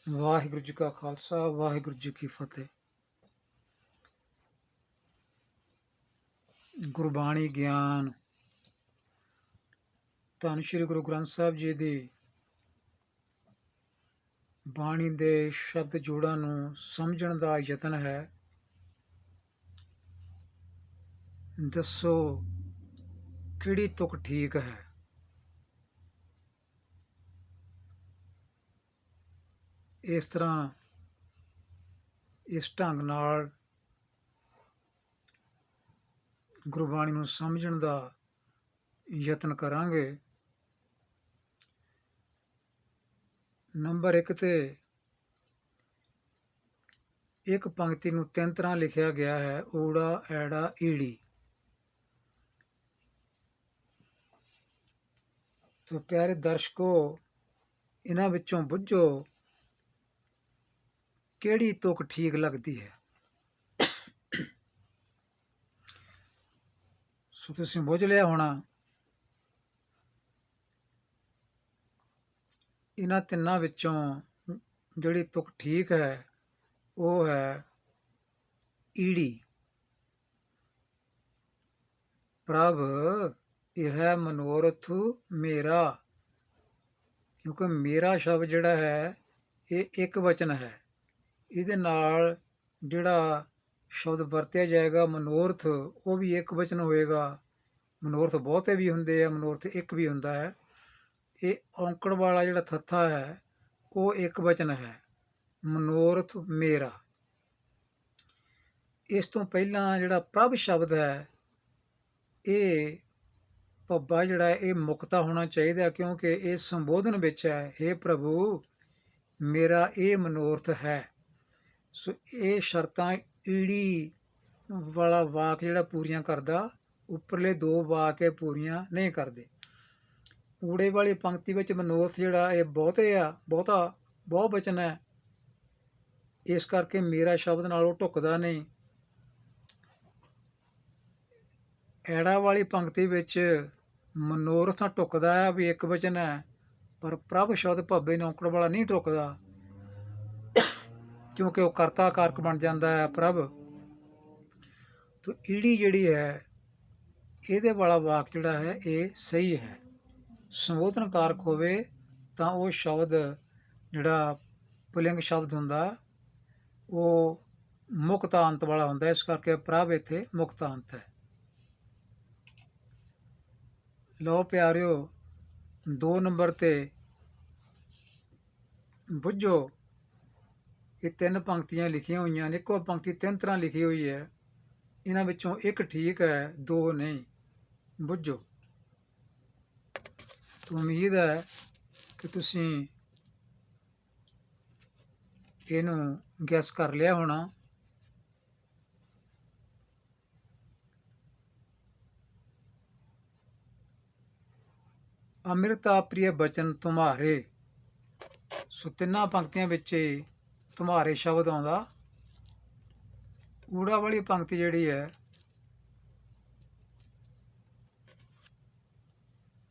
ਵਾਹਿਗੁਰੂ ਜੀ ਕਾ ਖਾਲਸਾ ਵਾਹਿਗੁਰੂ ਜੀ ਕੀ ਫਤਿਹ। ਗੁਰਬਾਣੀ ਗਿਆਨ ਧੰਨ ਸ਼੍ਰੀ ਗੁਰੂ ਗ੍ਰੰਥ ਸਾਹਿਬ ਜੀ ਦੀ ਬਾਣੀ ਦੇ ਸ਼ਬਦ ਜੋੜਾਂ ਨੂੰ ਸਮਝਣ ਦਾ ਯਤਨ ਹੈ। ਦੱਸੋ ਕਿਹੜੀ ਤੁਕ ਠੀਕ ਹੈ। ਇਸ ਤਰ੍ਹਾਂ ਇਸ ਢੰਗ ਨਾਲ ਗੁਰਬਾਣੀ ਨੂੰ ਸਮਝਣ ਦਾ ਯਤਨ ਕਰਾਂਗੇ। ਨੰਬਰ 1 ਤੇ ਇੱਕ ਪੰਕਤੀ ਨੂੰ 3 ਤਰ੍ਹਾਂ ਲਿਖਿਆ ਗਿਆ ਹੈ: ਊੜਾ, ਐੜਾ, ਈੜੀ। ਤੋ ਪਿਆਰੇ ਦਰਸ਼ਕੋ, ਇਹਨਾਂ ਵਿੱਚੋਂ ਬੁੱਝੋ ਕਿਹੜੀ ਤੁਕ ਠੀਕ ਲੱਗਦੀ ਹੈ। ਸੋ ਤੁਸੀਂ ਬੁੱਝ ਲਿਆ ਹੋਣਾ। ਇਹਨਾਂ ਤਿੰਨਾਂ ਵਿੱਚੋਂ ਜਿਹੜੀ ਤੁਕ ਠੀਕ ਹੈ ਉਹ ਹੈ ਈੜੀ। ਪ੍ਰਭ ਇਹ ਮਨੋਰਥ ਮੇਰਾ, ਕਿਉਂਕਿ ਮੇਰਾ ਸ਼ਬਦ ਜਿਹੜਾ ਹੈ ਇਹ ਇੱਕ ਵਚਨ ਹੈ। ਇਹਦੇ ਨਾਲ ਜਿਹੜਾ ਸ਼ਬਦ ਵਰਤਿਆ ਜਾਏਗਾ ਮਨੋਰਥ, ਉਹ ਵੀ ਇੱਕ ਵਚਨ ਹੋਏਗਾ। ਮਨੋਰਥ ਬਹੁਤੇ ਵੀ ਹੁੰਦੇ ਆ, ਮਨੋਰਥ ਇੱਕ ਵੀ ਹੁੰਦਾ ਹੈ। ਇਹ ਔਂਕੜ ਵਾਲਾ ਜਿਹੜਾ ਥੱਥਾ ਹੈ ਉਹ ਇੱਕ ਵਚਨ ਹੈ, ਮਨੋਰਥ ਮੇਰਾ। ਇਸ ਤੋਂ ਪਹਿਲਾਂ ਜਿਹੜਾ ਪ੍ਰਭ ਸ਼ਬਦ ਹੈ ਇਹ ਭੱਬਾ ਜਿਹੜਾ ਇਹ ਮੁਕਤਾ ਹੋਣਾ ਚਾਹੀਦਾ, ਕਿਉਂਕਿ ਇਹ ਸੰਬੋਧਨ ਵਿੱਚ ਹੈ, ਹੇ ਪ੍ਰਭੂ ਮੇਰਾ ਇਹ ਮਨੋਰਥ ਹੈ। ਸੋ ਇਹ ਸ਼ਰਤਾਂ ਈੜੀ ਵਾਲਾ ਵਾਕ ਜਿਹੜਾ ਪੂਰੀਆਂ ਕਰਦਾ, ਉੱਪਰਲੇ ਦੋ ਵਾਕ ਇਹ ਪੂਰੀਆਂ ਨਹੀਂ ਕਰਦੇ। ਊੜੇ ਵਾਲੀ ਪੰਕਤੀ ਵਿੱਚ ਮਨੋਰਥ ਜਿਹੜਾ ਇਹ ਬਹੁਤਾ ਬਹੁ ਬਚਨ ਹੈ, ਇਸ ਕਰਕੇ ਮੇਰਾ ਸ਼ਬਦ ਨਾਲ ਉਹ ਢੁੱਕਦਾ ਨਹੀਂ। ਐੜਾ ਵਾਲੀ ਪੰਕਤੀ ਵਿੱਚ ਮਨੋਰਥ ਢੁੱਕਦਾ ਹੈ ਵੀ ਇੱਕ ਵਚਨ ਹੈ, ਪਰ ਪ੍ਰਭ ਸ਼ਬਦ ਭੱਬੇ ਨੂੰ ਔਂਕੜ ਵਾਲਾ ਨਹੀਂ ਢੁੱਕਦਾ, ਕਿਉਂਕਿ ਉਹ ਕਰਤਾ ਕਾਰਕ ਬਣ ਜਾਂਦਾ ਹੈ ਪ੍ਰਭ। ਤੋ ਈੜੀ ਜਿਹੜੀ ਹੈ ਇਹਦੇ ਵਾਲਾ ਵਾਕ ਜਿਹੜਾ ਹੈ ਇਹ ਸਹੀ ਹੈ। ਸੰਬੋਧਨ ਕਾਰਕ ਹੋਵੇ ਤਾਂ ਉਹ ਸ਼ਬਦ ਜਿਹੜਾ ਪੁਲਿੰਗ ਸ਼ਬਦ ਹੁੰਦਾ ਉਹ ਮੁਕਤਾਂਤ ਵਾਲਾ ਹੁੰਦਾ, ਇਸ ਕਰਕੇ ਪ੍ਰਭ ਇੱਥੇ ਮੁਕਤਾਂਤ ਹੈ। ਲਓ ਪਿਆਰਿਓ, 2 ਨੰਬਰ ਤੇ ਬੁੱਝੋ ਇਹ 3 ਪੰਕਤੀਆਂ ਲਿਖੀਆਂ ਹੋਈਆਂ ਨੇ। ਇੱਕੋ ਪੰਕਤੀ 3 ਤਰ੍ਹਾਂ ਲਿਖੀ ਹੋਈ ਹੈ, ਇਹਨਾਂ ਵਿੱਚੋਂ ਇੱਕ ਠੀਕ ਹੈ, 2 ਨਹੀਂ। ਬੁੱਝੋ। ਉਮੀਦ ਹੈ ਕਿ ਤੁਸੀਂ ਇਹਨੂੰ ਗੈਸ ਕਰ ਲਿਆ ਹੋਣਾ। ਅੰਮ੍ਰਿਤਾ ਪ੍ਰਿਯ ਬਚਨ ਤੁਮਾਰੇ। ਸੋ ਤਿੰਨਾਂ ਪੰਕਤੀਆਂ ਵਿੱਚ ਤੁਮਾਰੇ ਸ਼ਬਦ ਆਉਂਦਾ। ਊੜਾ ਵਾਲੀ ਪੰਕਤੀ ਜਿਹੜੀ ਹੈ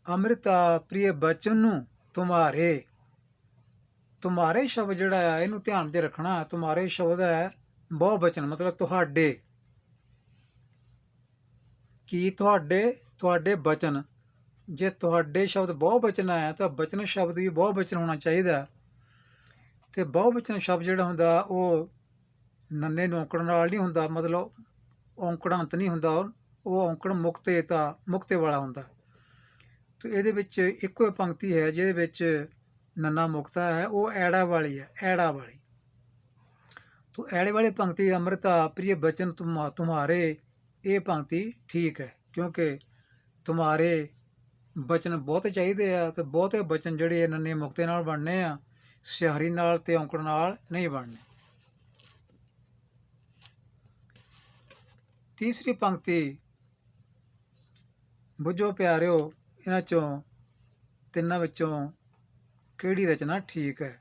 ਅੰਮ੍ਰਿਤਾ ਪ੍ਰਿਯ ਬਚਨ ਨੂੰ ਤੁਮਾਰੇ, ਤੁਮਾਰੇ ਸ਼ਬਦ ਜਿਹੜਾ ਹੈ ਇਹਨੂੰ ਧਿਆਨ 'ਚ ਰੱਖਣਾ। ਤੁਮਾਰੇ ਸ਼ਬਦ ਹੈ ਬਹੁ ਬਚਨ, ਮਤਲਬ ਤੁਹਾਡੇ। ਕੀ ਤੁਹਾਡੇ ਬਚਨ। ਜੇ ਤੁਹਾਡੇ ਸ਼ਬਦ ਬਹੁ ਬਚਨ ਹੈ ਤਾਂ ਬਚਨ ਸ਼ਬਦ ਵੀ ਬਹੁ ਬਚਨ ਹੋਣਾ ਚਾਹੀਦਾ। ਤੇ ਬਹੁ ਬਚਨ ਸ਼ਬਦ ਜਿਹੜਾ ਹੁੰਦਾ ਉਹ ਨੰਨੇ ਨੂੰ ਔਂਕੜ ਨਾਲ ਨਹੀਂ ਹੁੰਦਾ, ਮਤਲਬ ਔਂਕੜਾਂਤ ਨਹੀਂ ਹੁੰਦਾ, ਉਹ ਔਂਕੜ ਮੁਕਤੇ ਵਾਲਾ ਹੁੰਦਾ। ਤੇ ਇਹਦੇ ਵਿੱਚ ਇੱਕੋ ਹੀ ਪੰਕਤੀ ਹੈ ਜਿਹਦੇ ਵਿੱਚ ਨੰਨਾ ਮੁਕਤਾ ਹੈ, ਉਹ ਐੜਾ ਵਾਲੀ ਹੈ, ਐੜਾ ਵਾਲੀ। ਤੋ ਐੜੇ ਵਾਲੀ ਪੰਕਤੀ ਅੰਮ੍ਰਿਤਾ ਪ੍ਰਿਯ ਬਚਨ ਤੁਮਾਰੇ, ਇਹ ਪੰਕਤੀ ਠੀਕ ਹੈ, ਕਿਉਂਕਿ ਤੁਮਾਰੇ ਬਚਨ ਬਹੁਤੇ ਚਾਹੀਦੇ ਆ, ਤੇ ਬਹੁਤੇ ਬਚਨ ਜਿਹੜੇ ਨੰਨੇ ਮੁਕਤੇ ਨਾਲ ਬਣਨੇ ਆ, ਸਿਹਾਰੀ ਨਾਲ ਤੇ ਔਂਕੜ ਨਾਲ ਨਹੀਂ ਬਣਨੇ। ਤੀਸਰੀ ਪੰਕਤੀ ਬੁੱਝੋ ਪਿਆਰਿਓ, ਇਹਨਾਂ ਚੋਂ ਤਿੰਨਾਂ ਵਿੱਚੋਂ ਕਿਹੜੀ ਰਚਨਾ ਠੀਕ ਹੈ।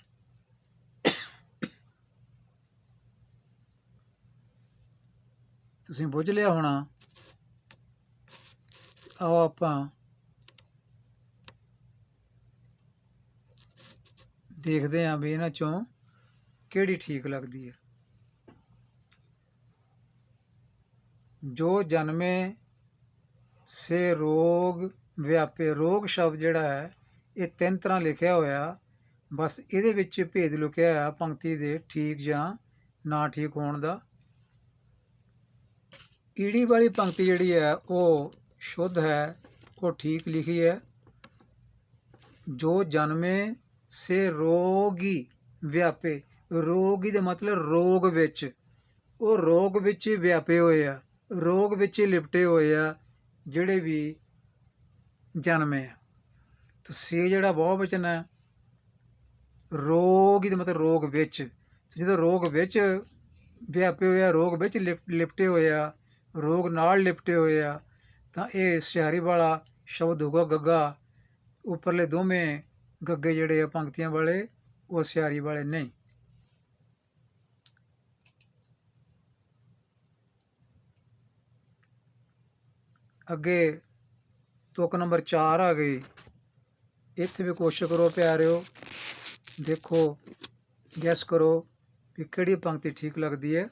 ਤੁਸੀਂ ਬੁੱਝ ਲਿਆ ਹੋਣਾ। ਆਓ ਆਪਾਂ ਦੇਖਦੇ ਹਾਂ ਵੀ ਇਹਨਾਂ ਚੋਂ ਕਿਹੜੀ ਠੀਕ ਲੱਗਦੀ ਹੈ। ਜੋ ਜਨਮੇ ਸੇ ਰੋਗ ਵਿਆਪੇ। ਰੋਗ ਸ਼ਬਦ ਜਿਹੜਾ ਹੈ ਇਹ ਤਿੰਨ ਤਰ੍ਹਾਂ ਲਿਖਿਆ ਹੋਇਆ, ਬਸ ਇਹਦੇ ਵਿੱਚ ਭੇਦ ਲੁਕਿਆ ਹੋਇਆ ਪੰਕਤੀ ਦੇ ਠੀਕ ਜਾਂ ਨਾ ਠੀਕ ਹੋਣ ਦਾ। ਈੜੀ ਵਾਲੀ ਪੰਕਤੀ ਜਿਹੜੀ ਹੈ ਉਹ ਸ਼ੁੱਧ ਹੈ, ਉਹ ਠੀਕ ਲਿਖੀ ਹੈ। ਜੋ ਜਨਮੇ ਸੇ ਰੋਗੀ ਵਿਆਪੇ। ਰੋਗੀ ਦਾ ਮਤਲਬ ਰੋਗ ਵਿੱਚ, ਉਹ ਰੋਗ ਵਿੱਚ ਹੀ ਵਿਆਪੇ ਹੋਏ ਆ, ਰੋਗ ਵਿੱਚ ਹੀ ਲਿਪਟੇ ਹੋਏ ਆ ਜਿਹੜੇ ਵੀ ਜਨਮੇ ਆ। ਤਾਂ ਸੇ ਜਿਹੜਾ ਬਹੁਵਚਨ ਹੈ, ਰੋਗੀ ਦਾ ਮਤਲਬ ਰੋਗ ਵਿੱਚ, ਜਦੋਂ ਰੋਗ ਵਿੱਚ ਵਿਆਪੇ ਹੋਏ ਆ, ਰੋਗ ਵਿੱਚ ਲਿਪਟੇ ਹੋਏ ਆ, ਰੋਗ ਨਾਲ ਲਿਪਟੇ ਹੋਏ ਆ, ਤਾਂ ਇਹ ਸਿਹਾਰੀ ਵਾਲਾ ਸ਼ਬਦ ਹੋਊਗਾ ਗੱਗਾ। ਉੱਪਰਲੇ ਦੋਵੇਂ ਗੱਗੇ ਜਿਹੜੇ ਆ ਪੰਕਤੀਆਂ ਵਾਲੇ ਉਹ ਸਿਹਾਰੀ ਵਾਲੇ ਨਹੀਂ। ਅੱਗੇ ਤੁਕ ਨੰਬਰ 4 ਆ ਗਈ। ਇੱਥੇ ਵੀ ਕੋਸ਼ਿਸ਼ ਕਰੋ ਪਿਆਰਿਓ, ਦੇਖੋ ਗੈਸ ਕਰੋ ਵੀ ਕਿਹੜੀ ਪੰਕਤੀ ਠੀਕ ਲੱਗਦੀ ਹੈ।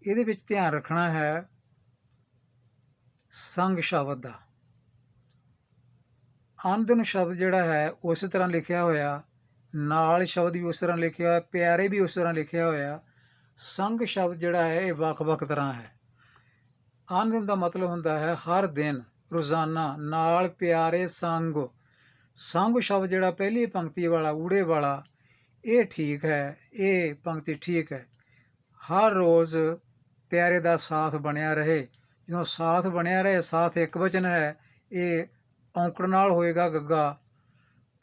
ਇਹਦੇ ਵਿੱਚ ਧਿਆਨ ਰੱਖਣਾ ਹੈ ਸੰਗ ਸ਼ਬਦ ਦਾ। ਆਮਦਨ ਸ਼ਬਦ ਜਿਹੜਾ ਹੈ ਉਸ ਤਰ੍ਹਾਂ ਲਿਖਿਆ ਹੋਇਆ, ਨਾਲ ਸ਼ਬਦ ਵੀ ਉਸ ਤਰ੍ਹਾਂ ਲਿਖਿਆ ਹੋਇਆ, ਪਿਆਰੇ ਵੀ ਉਸ ਤਰ੍ਹਾਂ ਲਿਖਿਆ ਹੋਇਆ। ਸੰਗ ਸ਼ਬਦ ਜਿਹੜਾ ਹੈ ਇਹ ਵੱਖ-ਵੱਖ ਤਰ੍ਹਾਂ ਹੈ। ਆਮਦਨ ਦਾ ਮਤਲਬ ਹੁੰਦਾ ਹੈ ਹਰ ਦਿਨ, ਰੋਜ਼ਾਨਾ, ਨਾਲ ਪਿਆਰੇ ਸੰਗ। ਸੰਗ ਸ਼ਬਦ ਜਿਹੜਾ ਪਹਿਲੀ ਪੰਕਤੀ ਵਾਲਾ ਊੜੇ ਵਾਲਾ ਇਹ ਠੀਕ ਹੈ, ਇਹ ਪੰਕਤੀ ਠੀਕ ਹੈ। ਹਰ ਰੋਜ਼ ਪਿਆਰੇ ਦਾ ਸਾਥ ਬਣਿਆ ਰਹੇ। ਜਦੋਂ ਸਾਥ ਬਣਿਆ ਰਹੇ, ਸਾਥ ਇੱਕ ਵਚਨ ਹੈ, ਇਹ ਔਂਕੜ ਨਾਲ ਹੋਏਗਾ ਗੱਗਾ,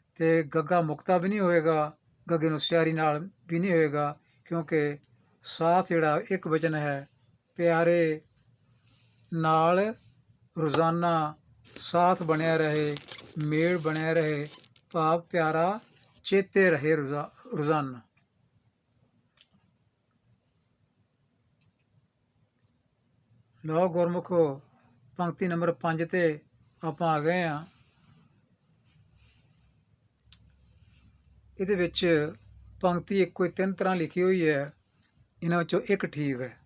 ਅਤੇ ਗੱਗਾ ਮੁਕਤਾ ਵੀ ਨਹੀਂ ਹੋਏਗਾ, ਗੱਗੇ ਨੂੰ ਸਿਹਾਰੀ ਨਾਲ ਵੀ ਨਹੀਂ ਹੋਏਗਾ, ਕਿਉਂਕਿ ਸਾਥ ਜਿਹੜਾ ਇੱਕ ਵਚਨ ਹੈ। ਪਿਆਰੇ ਨਾਲ ਰੋਜ਼ਾਨਾ ਸਾਥ ਬਣਿਆ ਰਹੇ, ਮੇਲ ਬਣਿਆ ਰਹੇ, ਭਾਵ ਪਿਆਰਾ ਚੇਤੇ ਰਹੇ ਰੋਜ਼ਾਨਾ। ਲਓ ਗੁਰਮੁਖੋ, ਪੰਕਤੀ ਨੰਬਰ 5 ਤੇ ਆਪਾਂ ਆ ਗਏ ਹਾਂ। ਇਹਦੇ ਵਿੱਚ ਪੰਕਤੀ ਇੱਕੋ ਹੀ 3 ਤਰ੍ਹਾਂ ਲਿਖੀ ਹੋਈ ਹੈ, ਇਹਨਾਂ ਵਿੱਚੋਂ ਇੱਕ ਠੀਕ ਹੈ।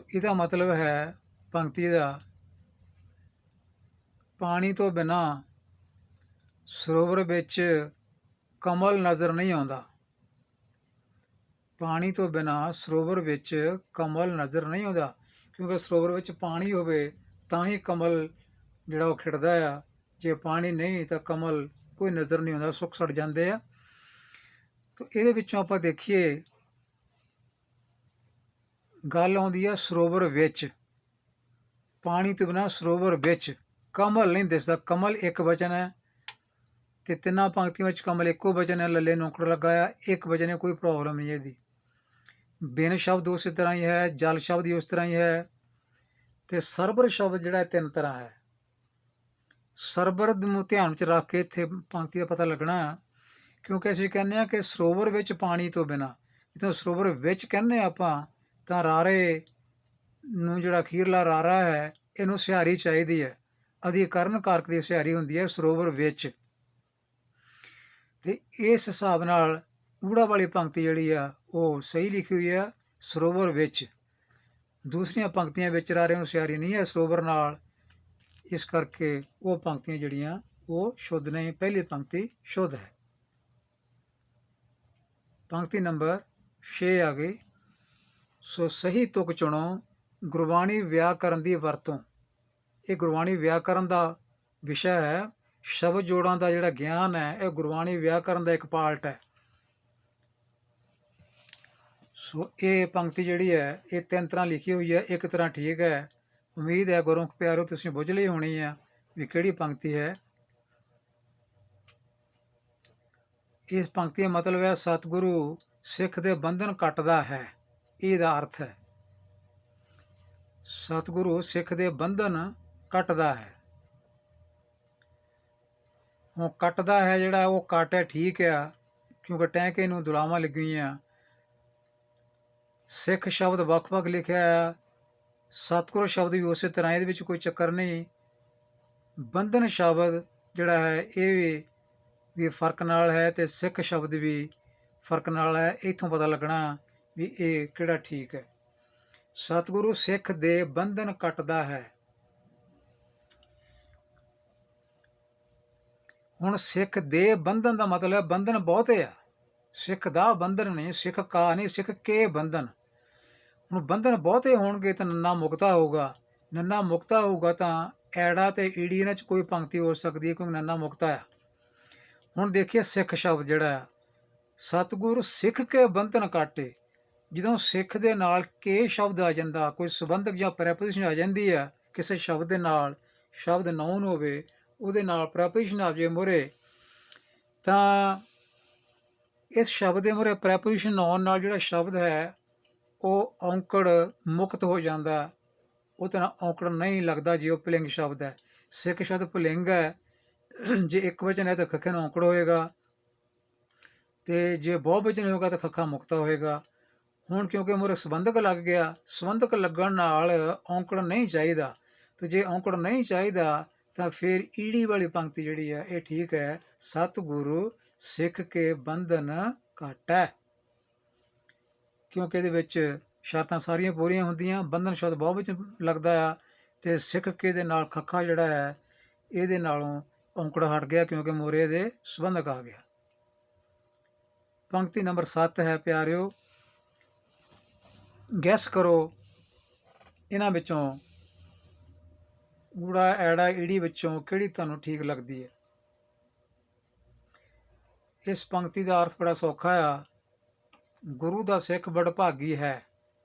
ਇਹਦਾ ਮਤਲਬ ਹੈ ਪੰਕਤੀ ਦਾ, ਪਾਣੀ ਤੋਂ ਬਿਨਾਂ ਸਰੋਵਰ ਵਿੱਚ ਕਮਲ ਨਜ਼ਰ ਨਹੀਂ ਆਉਂਦਾ। ਪਾਣੀ ਤੋਂ ਬਿਨਾਂ ਸਰੋਵਰ ਵਿੱਚ ਕਮਲ ਨਜ਼ਰ ਨਹੀਂ ਆਉਂਦਾ, ਕਿਉਂਕਿ ਸਰੋਵਰ ਵਿੱਚ ਪਾਣੀ ਹੋਵੇ ਤਾਂ ਹੀ ਕਮਲ ਜਿਹੜਾ ਉਹ ਖਿੜਦਾ ਆ। ਜੇ ਪਾਣੀ ਨਹੀਂ ਤਾਂ ਕਮਲ ਕੋਈ ਨਜ਼ਰ ਨਹੀਂ ਆਉਂਦਾ, ਸੁੱਕ ਸੜ ਜਾਂਦੇ ਆ। ਤਾਂ ਇਹਦੇ ਵਿੱਚੋਂ ਆਪਾਂ ਦੇਖੀਏ, ਗੱਲ ਆਉਂਦੀ ਆ ਸਰੋਵਰ ਵਿੱਚ, ਪਾਣੀ ਤੋਂ ਬਿਨਾਂ ਸਰੋਵਰ ਵਿੱਚ ਕਮਲ ਨਹੀਂ ਦਿਸਦਾ। ਕਮਲ ਇੱਕ ਵਚਨ ਹੈ ਅਤੇ ਤਿੰਨਾਂ ਪੰਕਤੀਆਂ ਵਿੱਚ ਕਮਲ ਇੱਕੋ ਵਚਨ ਹੈ, ਲੱਲੇ ਨੂੰ ਔਂਕੜ ਲਗਾਇਆ, ਇੱਕ ਵਚਨ ਹੈ, ਕੋਈ ਪ੍ਰੋਬਲਮ ਨਹੀਂ ਇਹਦੀ। ਬਿਨ ਸ਼ਬਦ ਉਸੇ ਤਰ੍ਹਾਂ ਹੀ ਹੈ, ਜਲ ਸ਼ਬਦ ਹੀ ਉਸ ਤਰ੍ਹਾਂ ਹੀ ਹੈ, ਅਤੇ ਸਰਬਰ ਸ਼ਬਦ ਜਿਹੜਾ 3 ਤਰ੍ਹਾਂ ਹੈ। ਸਰਬਰ ਨੂੰ ਧਿਆਨ ਵਿੱਚ ਰੱਖ ਕੇ ਇੱਥੇ ਪੰਕਤੀ ਦਾ ਪਤਾ ਲੱਗਣਾ, ਕਿਉਂਕਿ ਅਸੀਂ ਕਹਿੰਦੇ ਹਾਂ ਕਿ ਸਰੋਵਰ ਵਿੱਚ ਪਾਣੀ ਤੋਂ ਬਿਨਾਂ, ਜਦੋਂ ਸਰੋਵਰ ਵਿੱਚ ਕਹਿੰਦੇ ਆਪਾਂ ਤਾਂ ਰਾਰੇ ਨੂੰ ਜਿਹੜਾ ਅਖੀਰਲਾ ਰਾਰਾ ਹੈ ਇਹਨੂੰ ਸਿਹਾਰੀ ਚਾਹੀਦੀ ਹੈ। ਅਧਿਕਰਨ ਕਾਰਕ ਦੀ ਸਿਹਾਰੀ ਹੁੰਦੀ ਹੈ ਸਰੋਵਰ ਵਿੱਚ, ਅਤੇ ਇਸ ਹਿਸਾਬ ਨਾਲ ਊੜਾ ਵਾਲੀ ਪੰਕਤੀ ਜਿਹੜੀ ਆ ਉਹ ਸਹੀ ਲਿਖੀ ਹੋਈ ਆ, ਸਰੋਵਰ ਵਿੱਚ। ਦੂਸਰੀਆਂ ਪੰਕਤੀਆਂ ਵਿੱਚ ਰਾਰੇ ਨੂੰ ਸਿਹਾਰੀ ਨਹੀਂ ਹੈ ਸਰੋਵਰ ਨਾਲ, ਇਸ ਕਰਕੇ ਉਹ ਪੰਕਤੀਆਂ ਜਿਹੜੀਆਂ ਉਹ ਸ਼ੁੱਧ ਨਹੀਂ। ਪਹਿਲੀ ਪੰਕਤੀ ਸ਼ੁੱਧ ਹੈ। ਪੰਕਤੀ ਨੰਬਰ 6 ਆ ਗਈ। ਸੋ ਸਹੀ ਤੁਕ ਚੁਣੋ, ਗੁਰਬਾਣੀ ਵਿਆਕਰਨ ਦੀ ਵਰਤੋਂ। ਇਹ ਗੁਰਬਾਣੀ ਵਿਆਕਰਨ ਦਾ ਵਿਸ਼ਾ ਹੈ। ਸ਼ਬਦ ਜੋੜਾਂ ਦਾ ਜਿਹੜਾ ਗਿਆਨ ਹੈ ਇਹ ਗੁਰਬਾਣੀ ਵਿਆਕਰਨ ਦਾ ਇੱਕ ਪਾਰਟ ਹੈ। ਸੋ ਇਹ ਪੰਕਤੀ ਜਿਹੜੀ ਹੈ ਇਹ 3 ਤਰ੍ਹਾਂ ਲਿਖੀ ਹੋਈ ਹੈ, ਇੱਕ ਤਰ੍ਹਾਂ ਠੀਕ ਹੈ। ਉਮੀਦ ਹੈ ਗੁਰਮੁਖ ਪਿਆਰੋ ਤੁਸੀਂ ਬੁੱਝ ਲਈ ਹੋਣੀ ਆ ਵੀ ਕਿਹੜੀ ਪੰਕਤੀ ਹੈ। ਇਸ ਪੰਕਤੀ ਦਾ ਮਤਲਬ ਹੈ ਸਤਿਗੁਰੂ ਸਿੱਖ ਦੇ ਬੰਧਨ ਕੱਟਦਾ ਹੈ, ਇਹਦਾ ਅਰਥ ਹੈ। ਸਤਿਗੁਰੂ ਸਿੱਖ ਦੇ ਬੰਧਨ ਕੱਟਦਾ ਹੈ। ਉਹ ਕੱਟਦਾ ਹੈ ਜਿਹੜਾ ਉਹ ਕੱਟ ਹੈ ਠੀਕ ਆ, ਕਿਉਂਕਿ ਟੈਂਕੇ ਨੂੰ ਦੁਲਾਵਾਂ ਲੱਗੀਆਂ, ਸਿੱਖ ਸ਼ਬਦ ਵੱਖ-ਵੱਖ ਲਿਖਿਆ ਆ, ਸਤਿਗੁਰ ਸ਼ਬਦ ਵੀ ਉਸੇ ਤਰ੍ਹਾਂ, ਇਹਦੇ ਵਿੱਚ ਕੋਈ ਚੱਕਰ ਨਹੀਂ। ਬੰਧਨ ਸ਼ਬਦ ਜਿਹੜਾ ਹੈ ਇਹ ਵੀ ਫਰਕ ਨਾਲ ਹੈ, ਅਤੇ ਸਿੱਖ ਸ਼ਬਦ ਵੀ ਫਰਕ ਨਾਲ ਹੈ। ਇੱਥੋਂ ਪਤਾ ਲੱਗਣਾ ਵੀ ਇਹ ਕਿਹੜਾ ਠੀਕ ਹੈ। ਸਤਿਗੁਰੂ ਸਿੱਖ ਦੇ ਬੰਧਨ ਕੱਟਦਾ ਹੈ। ਹੁਣ ਸਿੱਖ ਦੇ ਬੰਧਨ ਦਾ ਮਤਲਬ ਬੰਧਨ ਬਹੁਤੇ ਆ, ਸਿੱਖ ਦਾ ਬੰਧਨ ਨਹੀਂ, ਸਿੱਖ ਕਾ ਨਹੀਂ, ਸਿੱਖ ਕੇ ਬੰਧਨ। ਹੁਣ ਬੰਧਨ ਬਹੁਤੇ ਹੋਣਗੇ ਤਾਂ ਨੰਨਾ ਮੁਕਤਾ ਹੋਊਗਾ। ਨੰਨਾ ਮੁਕਤਾ ਹੋਊਗਾ ਤਾਂ ਐੜਾ ਤੇ ਈੜੀ ਇਹਨਾਂ 'ਚ ਕੋਈ ਪੰਕਤੀ ਹੋ ਸਕਦੀ ਹੈ, ਕਿਉਂਕਿ ਨੰਨਾ ਮੁਕਤਾ ਆ। ਹੁਣ ਦੇਖੀਏ ਸਿੱਖ ਸ਼ਬਦ ਜਿਹੜਾ ਆ, ਸਤਿਗੁਰ ਸਿੱਖ ਕੇ ਬੰਧਨ ਕਾਟੇ। ਜਦੋਂ ਸਿੱਖ ਦੇ ਨਾਲ ਕੇ ਸ਼ਬਦ ਆ ਜਾਂਦਾ, ਕੋਈ ਸੰਬੰਧਕ ਜਾਂ ਪ੍ਰੈਪੋਜੀਸ਼ਨ ਆ ਜਾਂਦੀ ਆ ਕਿਸੇ ਸ਼ਬਦ ਦੇ ਨਾਲ, ਸ਼ਬਦ ਨਾਉਨ ਹੋਵੇ ਉਹਦੇ ਨਾਲ ਪ੍ਰੈਪੋਜੀਸ਼ਨ ਆ ਜਾਵੇ ਮੂਹਰੇ, ਤਾਂ ਇਸ ਸ਼ਬਦ ਦੇ ਮੂਹਰੇ ਪ੍ਰੈਪੋਜੀਸ਼ਨ ਆਉਣ ਨਾਲ ਜਿਹੜਾ ਸ਼ਬਦ ਹੈ ਉਹ ਔਂਕੜ ਮੁਕਤ ਹੋ ਜਾਂਦਾ, ਉਹਦੇ ਨਾਲ ਔਂਕੜ ਨਹੀਂ ਲੱਗਦਾ ਜੇ ਉਹ ਪੁਲਿੰਗ ਸ਼ਬਦ ਹੈ। ਸਿੱਖ ਸ਼ਬਦ ਪੁਲਿੰਗ ਹੈ, ਜੇ ਇੱਕ ਵਚਨ ਹੈ ਤਾਂ ਖੱਖੇ ਨੂੰ ਔਂਕੜ ਹੋਏਗਾ, ਤੇ ਜੇ ਬਹੁਵਚਨ ਹੋਏਗਾ ਤਾਂ ਖੱਖਾ ਮੁਕਤਾ ਹੋਏਗਾ। ਹੁਣ ਕਿਉਂਕਿ ਮੂਹਰੇ ਸੰਬੰਧਕ ਲੱਗ ਗਿਆ, ਸੰਬੰਧਕ ਲੱਗਣ ਨਾਲ ਔਂਕੜ ਨਹੀਂ ਚਾਹੀਦਾ, ਤੇ ਜੇ ਔਂਕੜ ਨਹੀਂ ਚਾਹੀਦਾ ਤਾਂ ਫਿਰ ਈੜੀ ਵਾਲੀ ਪੰਕਤੀ ਜਿਹੜੀ ਹੈ ਇਹ ਠੀਕ ਹੈ, ਸਤਿਗੁਰੂ ਸਿੱਖ ਕੇ ਬੰਧਨ ਕਾਟੈ, ਕਿਉਂਕਿ ਇਹਦੇ ਵਿੱਚ ਸ਼ਰਤਾਂ ਸਾਰੀਆਂ ਪੂਰੀਆਂ ਹੁੰਦੀਆਂ। ਬੰਧਨ ਸ਼ਬਦ ਬਹੁਵਚਨ ਲੱਗਦਾ ਆ, ਤੇ ਸਿੱਖ ਕੇ ਦੇ ਨਾਲ ਖੱਖਾ ਜਿਹੜਾ ਹੈ ਇਹਦੇ ਨਾਲੋਂ ਔਂਕੜ ਹਟ ਗਿਆ, ਕਿਉਂਕਿ ਮੂਹਰੇ ਦੇ ਸੰਬੰਧਕ ਆ ਗਿਆ। ਪੰਕਤੀ ਨੰਬਰ 7 ਹੈ ਪਿਆਰਿਓ, ਗੈਸ ਕਰੋ ਇਹਨਾਂ ਵਿੱਚੋਂ ਊੜਾ ਐੜਾ ਈੜੀ ਵਿੱਚੋਂ ਕਿਹੜੀ ਤੁਹਾਨੂੰ ਠੀਕ ਲੱਗਦੀ ਹੈ। ਇਸ ਪੰਕਤੀ ਦਾ ਅਰਥ ਬੜਾ ਸੌਖਾ ਆ, ਗੁਰੂ ਦਾ ਸਿੱਖ ਵਡਭਾਗੀ ਹੈ।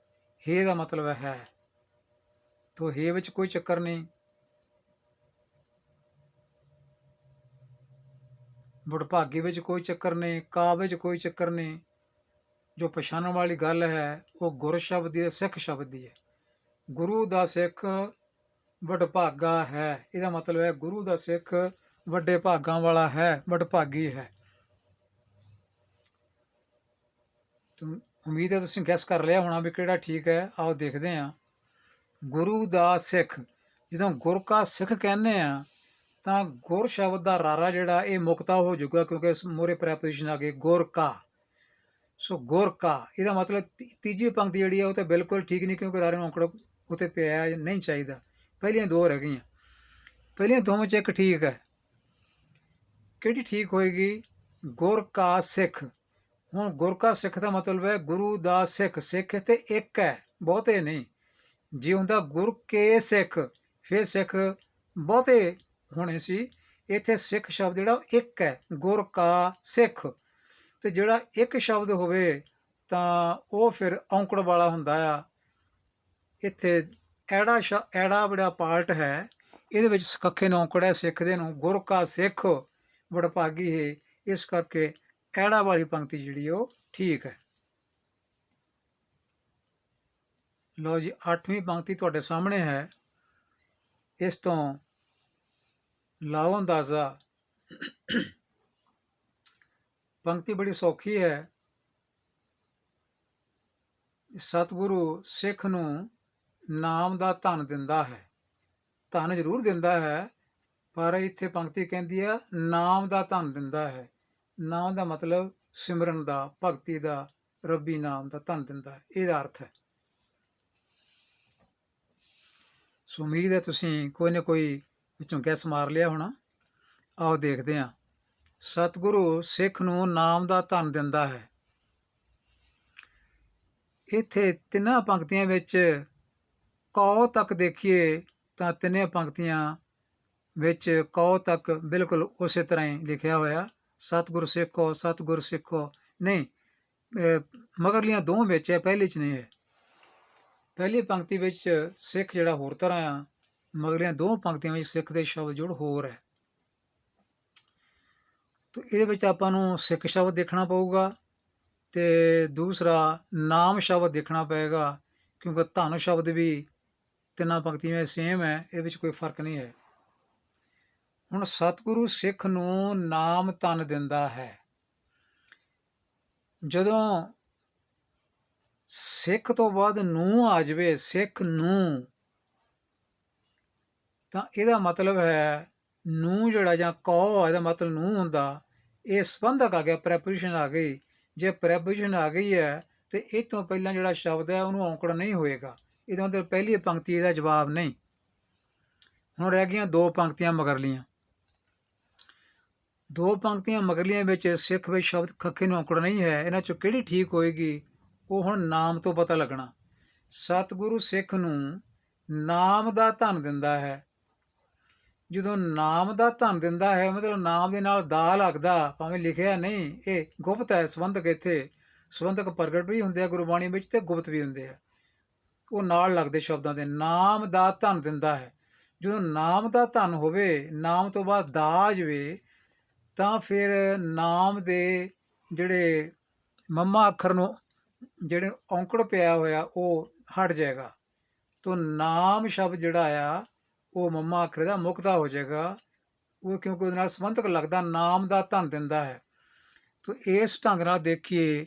ਹੇ ਦਾ ਮਤਲਬ ਹੈ, ਤੋ ਹੇ ਵਿੱਚ ਕੋਈ ਚੱਕਰ ਨਹੀਂ, ਵਡਭਾਗੀ ਵਿੱਚ ਕੋਈ ਚੱਕਰ ਨਹੀਂ, ਕਾ ਵਿੱਚ ਕੋਈ ਚੱਕਰ ਨਹੀਂ। ਜੋ ਪਛਾਣਨ ਵਾਲੀ ਗੱਲ ਹੈ ਉਹ ਗੁਰ ਸ਼ਬਦ ਦੀ, ਸਿੱਖ ਸ਼ਬਦ ਦੀ ਹੈ। ਗੁਰੂ ਦਾ ਸਿੱਖ ਵਡਭਾਗਾ ਹੈ, ਇਹਦਾ ਮਤਲਬ ਹੈ ਗੁਰੂ ਦਾ ਸਿੱਖ ਵੱਡੇ ਭਾਗਾਂ ਵਾਲਾ ਹੈ, ਵਡਭਾਗੀ ਹੈ। ਉਮੀਦ ਹੈ ਤੁਸੀਂ ਗੈਸ ਕਰ ਲਿਆ ਹੋਣਾ ਵੀ ਕਿਹੜਾ ਠੀਕ ਹੈ। ਆਓ ਦੇਖਦੇ ਹਾਂ। ਗੁਰੂ ਦਾ ਸਿੱਖ, ਜਦੋਂ ਗੁਰ ਕਾ ਸਿੱਖ ਕਹਿੰਦੇ ਆ ਤਾਂ ਗੁਰ ਸ਼ਬਦ ਦਾ ਰਾਰਾ ਜਿਹੜਾ ਇਹ ਮੁਕਤਾ ਹੋ ਜਾਊਗਾ, ਕਿਉਂਕਿ ਇਸ ਮੂਹਰੇ ਪ੍ਰੈਪੋਜੀਸ਼ਨ ਆ ਗਈ ਗੁਰ ਕਾ। ਸੋ ਗੁਰ ਕਾ ਇਹਦਾ ਮਤਲਬ ਤੀਜੀ ਪੰਕਤੀ ਜਿਹੜੀ ਹੈ ਉਹ ਤਾਂ ਬਿਲਕੁਲ ਠੀਕ ਨਹੀਂ, ਕਿਉਂਕਿ ਰਾਰੇ ਨੂੰ ਔਂਕੜ ਉੱਤੇ ਪਿਆ ਨਹੀਂ ਚਾਹੀਦਾ। ਪਹਿਲੀਆਂ ਦੋ ਰਹਿ ਗਈਆਂ, ਪਹਿਲੀਆਂ ਦੋਵਾਂ 'ਚ ਇੱਕ ਠੀਕ ਹੈ। ਕਿਹੜੀ ਠੀਕ ਹੋਏਗੀ? ਗੁਰ ਕਾ ਸਿੱਖ। ਹੁਣ ਗੁਰ ਕਾ ਸਿੱਖ ਦਾ ਮਤਲਬ ਹੈ ਗੁਰੂ ਦਾ ਸਿੱਖ, ਸਿੱਖ ਤੇ ਇੱਕ ਹੈ, ਬਹੁਤੇ ਨਹੀਂ। ਜੇ ਹੁੰਦਾ ਗੁਰ ਕੇ ਸਿੱਖ ਫਿਰ ਸਿੱਖ ਬਹੁਤੇ ਹੋਣੇ ਸੀ, ਇੱਥੇ ਸਿੱਖ ਸ਼ਬਦ ਜਿਹੜਾ ਇੱਕ ਹੈ, ਗੁਰ ਕਾ ਸਿੱਖ। ਤੇ ਜਿਹੜਾ ਇੱਕ ਸ਼ਬਦ ਹੋਵੇ ਤਾਂ ਉਹ ਫਿਰ ਔਂਕੜ ਵਾਲਾ ਹੁੰਦਾ ਆ। ਇੱਥੇ ਐੜਾ ਬੜਾ ਪਾਰਟ ਹੈ, ਇਹਦੇ ਵਿੱਚ ਕੱਖੇ ਨੂੰ ਔਂਕੜ ਹੈ, ਸਿੱਖ ਦੇ ਨੂੰ। ਗੁਰ ਕਾ ਸਿੱਖ ਵਡਭਾਗੀ ਹੈ, ਇਸ ਕਰਕੇ ਐੜਾ ਵਾਲੀ ਪੰਕਤੀ ਜਿਹੜੀ ਉਹ ਠੀਕ ਹੈ। ਲਓ ਜੀ, 8ਵੀਂ ਪੰਕਤੀ ਤੁਹਾਡੇ ਸਾਹਮਣੇ ਹੈ। ਇਸ ਤੋਂ ਲਾਓ ਅੰਦਾਜ਼ਾ। ਪੰਕਤੀ ਬੜੀ ਸੌਖੀ ਹੈ। ਸਤਿਗੁਰੂ ਸਿੱਖ ਨੂੰ ਨਾਮ ਦਾ ਧਨ ਦਿੰਦਾ ਹੈ। ਧਨ ਜ਼ਰੂਰ ਦਿੰਦਾ ਹੈ, ਪਰ ਇੱਥੇ ਪੰਕਤੀ ਕਹਿੰਦੀ ਹੈ ਨਾਮ ਦਾ ਧਨ ਦਿੰਦਾ ਹੈ। ਨਾਮ ਦਾ ਮਤਲਬ ਸਿਮਰਨ ਦਾ, ਭਗਤੀ ਦਾ, ਰੱਬੀ ਨਾਮ ਦਾ ਧਨ ਦਿੰਦਾ ਹੈ, ਇਹਦਾ ਅਰਥ ਹੈ। ਸੋ ਉਮੀਦ ਹੈ ਤੁਸੀਂ ਕੋਈ ਨਾ ਕੋਈ ਵਿੱਚੋਂ ਗੈਸ ਮਾਰ ਲਿਆ ਹੋਣਾ। ਆਓ ਦੇਖਦੇ ਹਾਂ। ਸਤਿਗੁਰੂ ਸਿੱਖ ਨੂੰ ਨਾਮ ਦਾ ਧਨ ਦਿੰਦਾ ਹੈ। ਇੱਥੇ ਤਿੰਨਾਂ ਪੰਕਤੀਆਂ ਵਿੱਚ ਕਉ ਤੱਕ ਦੇਖੀਏ ਤਾਂ ਤਿੰਨੇ ਪੰਕਤੀਆਂ ਵਿੱਚ ਕਉ ਤੱਕ ਬਿਲਕੁਲ ਉਸੇ ਤਰ੍ਹਾਂ ਹੀ ਲਿਖਿਆ ਹੋਇਆ, ਸਤਿਗੁਰ ਸਿੱਖੋ, ਸਤਿਗੁਰ ਸਿੱਖੋ। ਨਹੀਂ, ਮਗਰਲੀਆਂ ਦੋਵਾਂ ਵਿੱਚ ਹੈ, ਪਹਿਲੀ 'ਚ ਨਹੀਂ ਹੈ। ਪਹਿਲੀ ਪੰਕਤੀ ਵਿੱਚ ਸਿੱਖ ਜਿਹੜਾ ਹੋਰ ਤਰ੍ਹਾਂ ਆ, ਮਗਰਲੀਆਂ ਦੋਵਾਂ ਪੰਕਤੀਆਂ ਵਿੱਚ ਸਿੱਖ ਦੇ ਸ਼ਬਦ ਜੁੜ ਹੋਰ ਹੈ। ਤਾਂ ਇਹਦੇ ਵਿੱਚ ਆਪਾਂ ਨੂੰ ਸਿੱਖ ਸ਼ਬਦ ਦੇਖਣਾ ਪਊਗਾ, ਤੇ ਦੂਸਰਾ ਨਾਮ ਸ਼ਬਦ ਦੇਖਣਾ ਪਏਗਾ, ਕਿਉਂਕਿ ਧਨ ਸ਼ਬਦ ਵੀ ਤਿੰਨਾਂ ਪੰਕਤੀਆਂ ਵਿੱਚ ਸੇਮ ਹੈ, ਇਹਦੇ ਵਿੱਚ ਕੋਈ ਫਰਕ ਨਹੀਂ ਹੈ। ਹੁਣ ਸਤਿਗੁਰੂ ਸਿੱਖ ਨੂੰ ਨਾਮ ਧਨ ਦਿੰਦਾ ਹੈ। ਜਦੋਂ ਸਿੱਖ ਤੋਂ ਬਾਅਦ ਨੂੰ ਆ ਜਾਵੇ, ਸਿੱਖ ਨੂੰ, ਤਾਂ ਇਹਦਾ ਮਤਲਬ ਹੈ ਨੂੰ ਜਿਹੜਾ ਜਾਂ ਕਉ ਇਹਦਾ ਮਤਲਬ ਨੂੰ ਹੁੰਦਾ, ਇਹ ਸੰਬੰਧਕ ਆ ਗਿਆ, ਪ੍ਰੈਪੋਜੀਸ਼ਨ ਆ ਗਈ। ਜੇ ਪ੍ਰੈਪੋਜੀਸ਼ਨ ਆ ਗਈ ਹੈ ਤੇ ਇਹ ਤੋਂ ਪਹਿਲਾਂ ਜਿਹੜਾ ਸ਼ਬਦ ਹੈ ਉਹਨੂੰ ਔਂਕੜ ਨਹੀਂ ਹੋਏਗਾ। ਇਹਦਾ ਮਤਲਬ ਪਹਿਲੀ ਪੰਕਤੀ ਇਹਦਾ ਜਵਾਬ ਨਹੀਂ। ਹੁਣ ਰਹਿ ਗਈਆਂ ਦੋ ਪੰਕਤੀਆਂ ਮਗਰਲੀਆਂ। ਦੋ ਪੰਕਤੀਆਂ ਮਗਰਲੀਆਂ ਵਿੱਚ ਸਿੱਖ ਵਿੱਚ ਸ਼ਬਦ ਖੱਖੇ ਨੂੰ ਔਂਕੜ ਨਹੀਂ ਹੈ। ਇਹਨਾਂ ਚੋਂ ਕਿਹੜੀ ਠੀਕ ਹੋਏਗੀ ਉਹ ਹੁਣ ਨਾਮ ਤੋਂ ਪਤਾ ਲੱਗਣਾ। ਸਤਿਗੁਰੂ ਸਿੱਖ ਨੂੰ ਨਾਮ ਦਾ ਧਨ ਦਿੰਦਾ ਹੈ। ਜਦੋਂ ਨਾਮ ਦਾ ਧਨ ਦਿੰਦਾ ਹੈ ਮਤਲਬ ਨਾਮ ਦੇ ਨਾਲ ਦਾ ਲੱਗਦਾ, ਭਾਵੇਂ ਲਿਖਿਆ ਨਹੀਂ, ਇਹ ਗੁਪਤ ਹੈ ਸੰਬੰਧਕ। ਇੱਥੇ ਸੰਬੰਧਕ ਪ੍ਰਗਟ ਵੀ ਹੁੰਦੇ ਆ ਗੁਰਬਾਣੀ ਵਿੱਚ ਤੇ ਗੁਪਤ ਵੀ ਹੁੰਦੇ ਆ, ਉਹ ਨਾਲ ਲੱਗਦੇ ਸ਼ਬਦਾਂ ਦੇ। ਨਾਮ ਦਾ ਧਨ ਦਿੰਦਾ ਹੈ, ਜਦੋਂ ਨਾਮ ਦਾ ਧਨ ਹੋਵੇ, ਨਾਮ ਤੋਂ ਬਾਅਦ ਦਾ ਆ ਜਾਵੇ, ਤਾਂ ਫਿਰ ਨਾਮ ਦੇ ਜਿਹੜੇ ਮੱਮਾ ਅੱਖਰ ਨੂੰ ਜਿਹੜੇ ਔਂਕੜ ਪਿਆ ਹੋਇਆ ਉਹ ਹਟ ਜਾਏਗਾ। ਤੋ ਨਾਮ ਸ਼ਬਦ ਜਿਹੜਾ ਆ ਉਹ ਮੱਮਾ ਅੱਖਰ ਦਾ ਮੁਕਤਾ ਹੋ ਜਾਏਗਾ, ਉਹ ਕਿਉਂਕਿ ਉਹਦੇ ਨਾਲ ਸੰਬੰਧਕ ਲੱਗਦਾ, ਨਾਮ ਦਾ ਧਨ ਦਿੰਦਾ ਹੈ। ਤੋ ਇਸ ਢੰਗ ਨਾਲ ਦੇਖੀਏ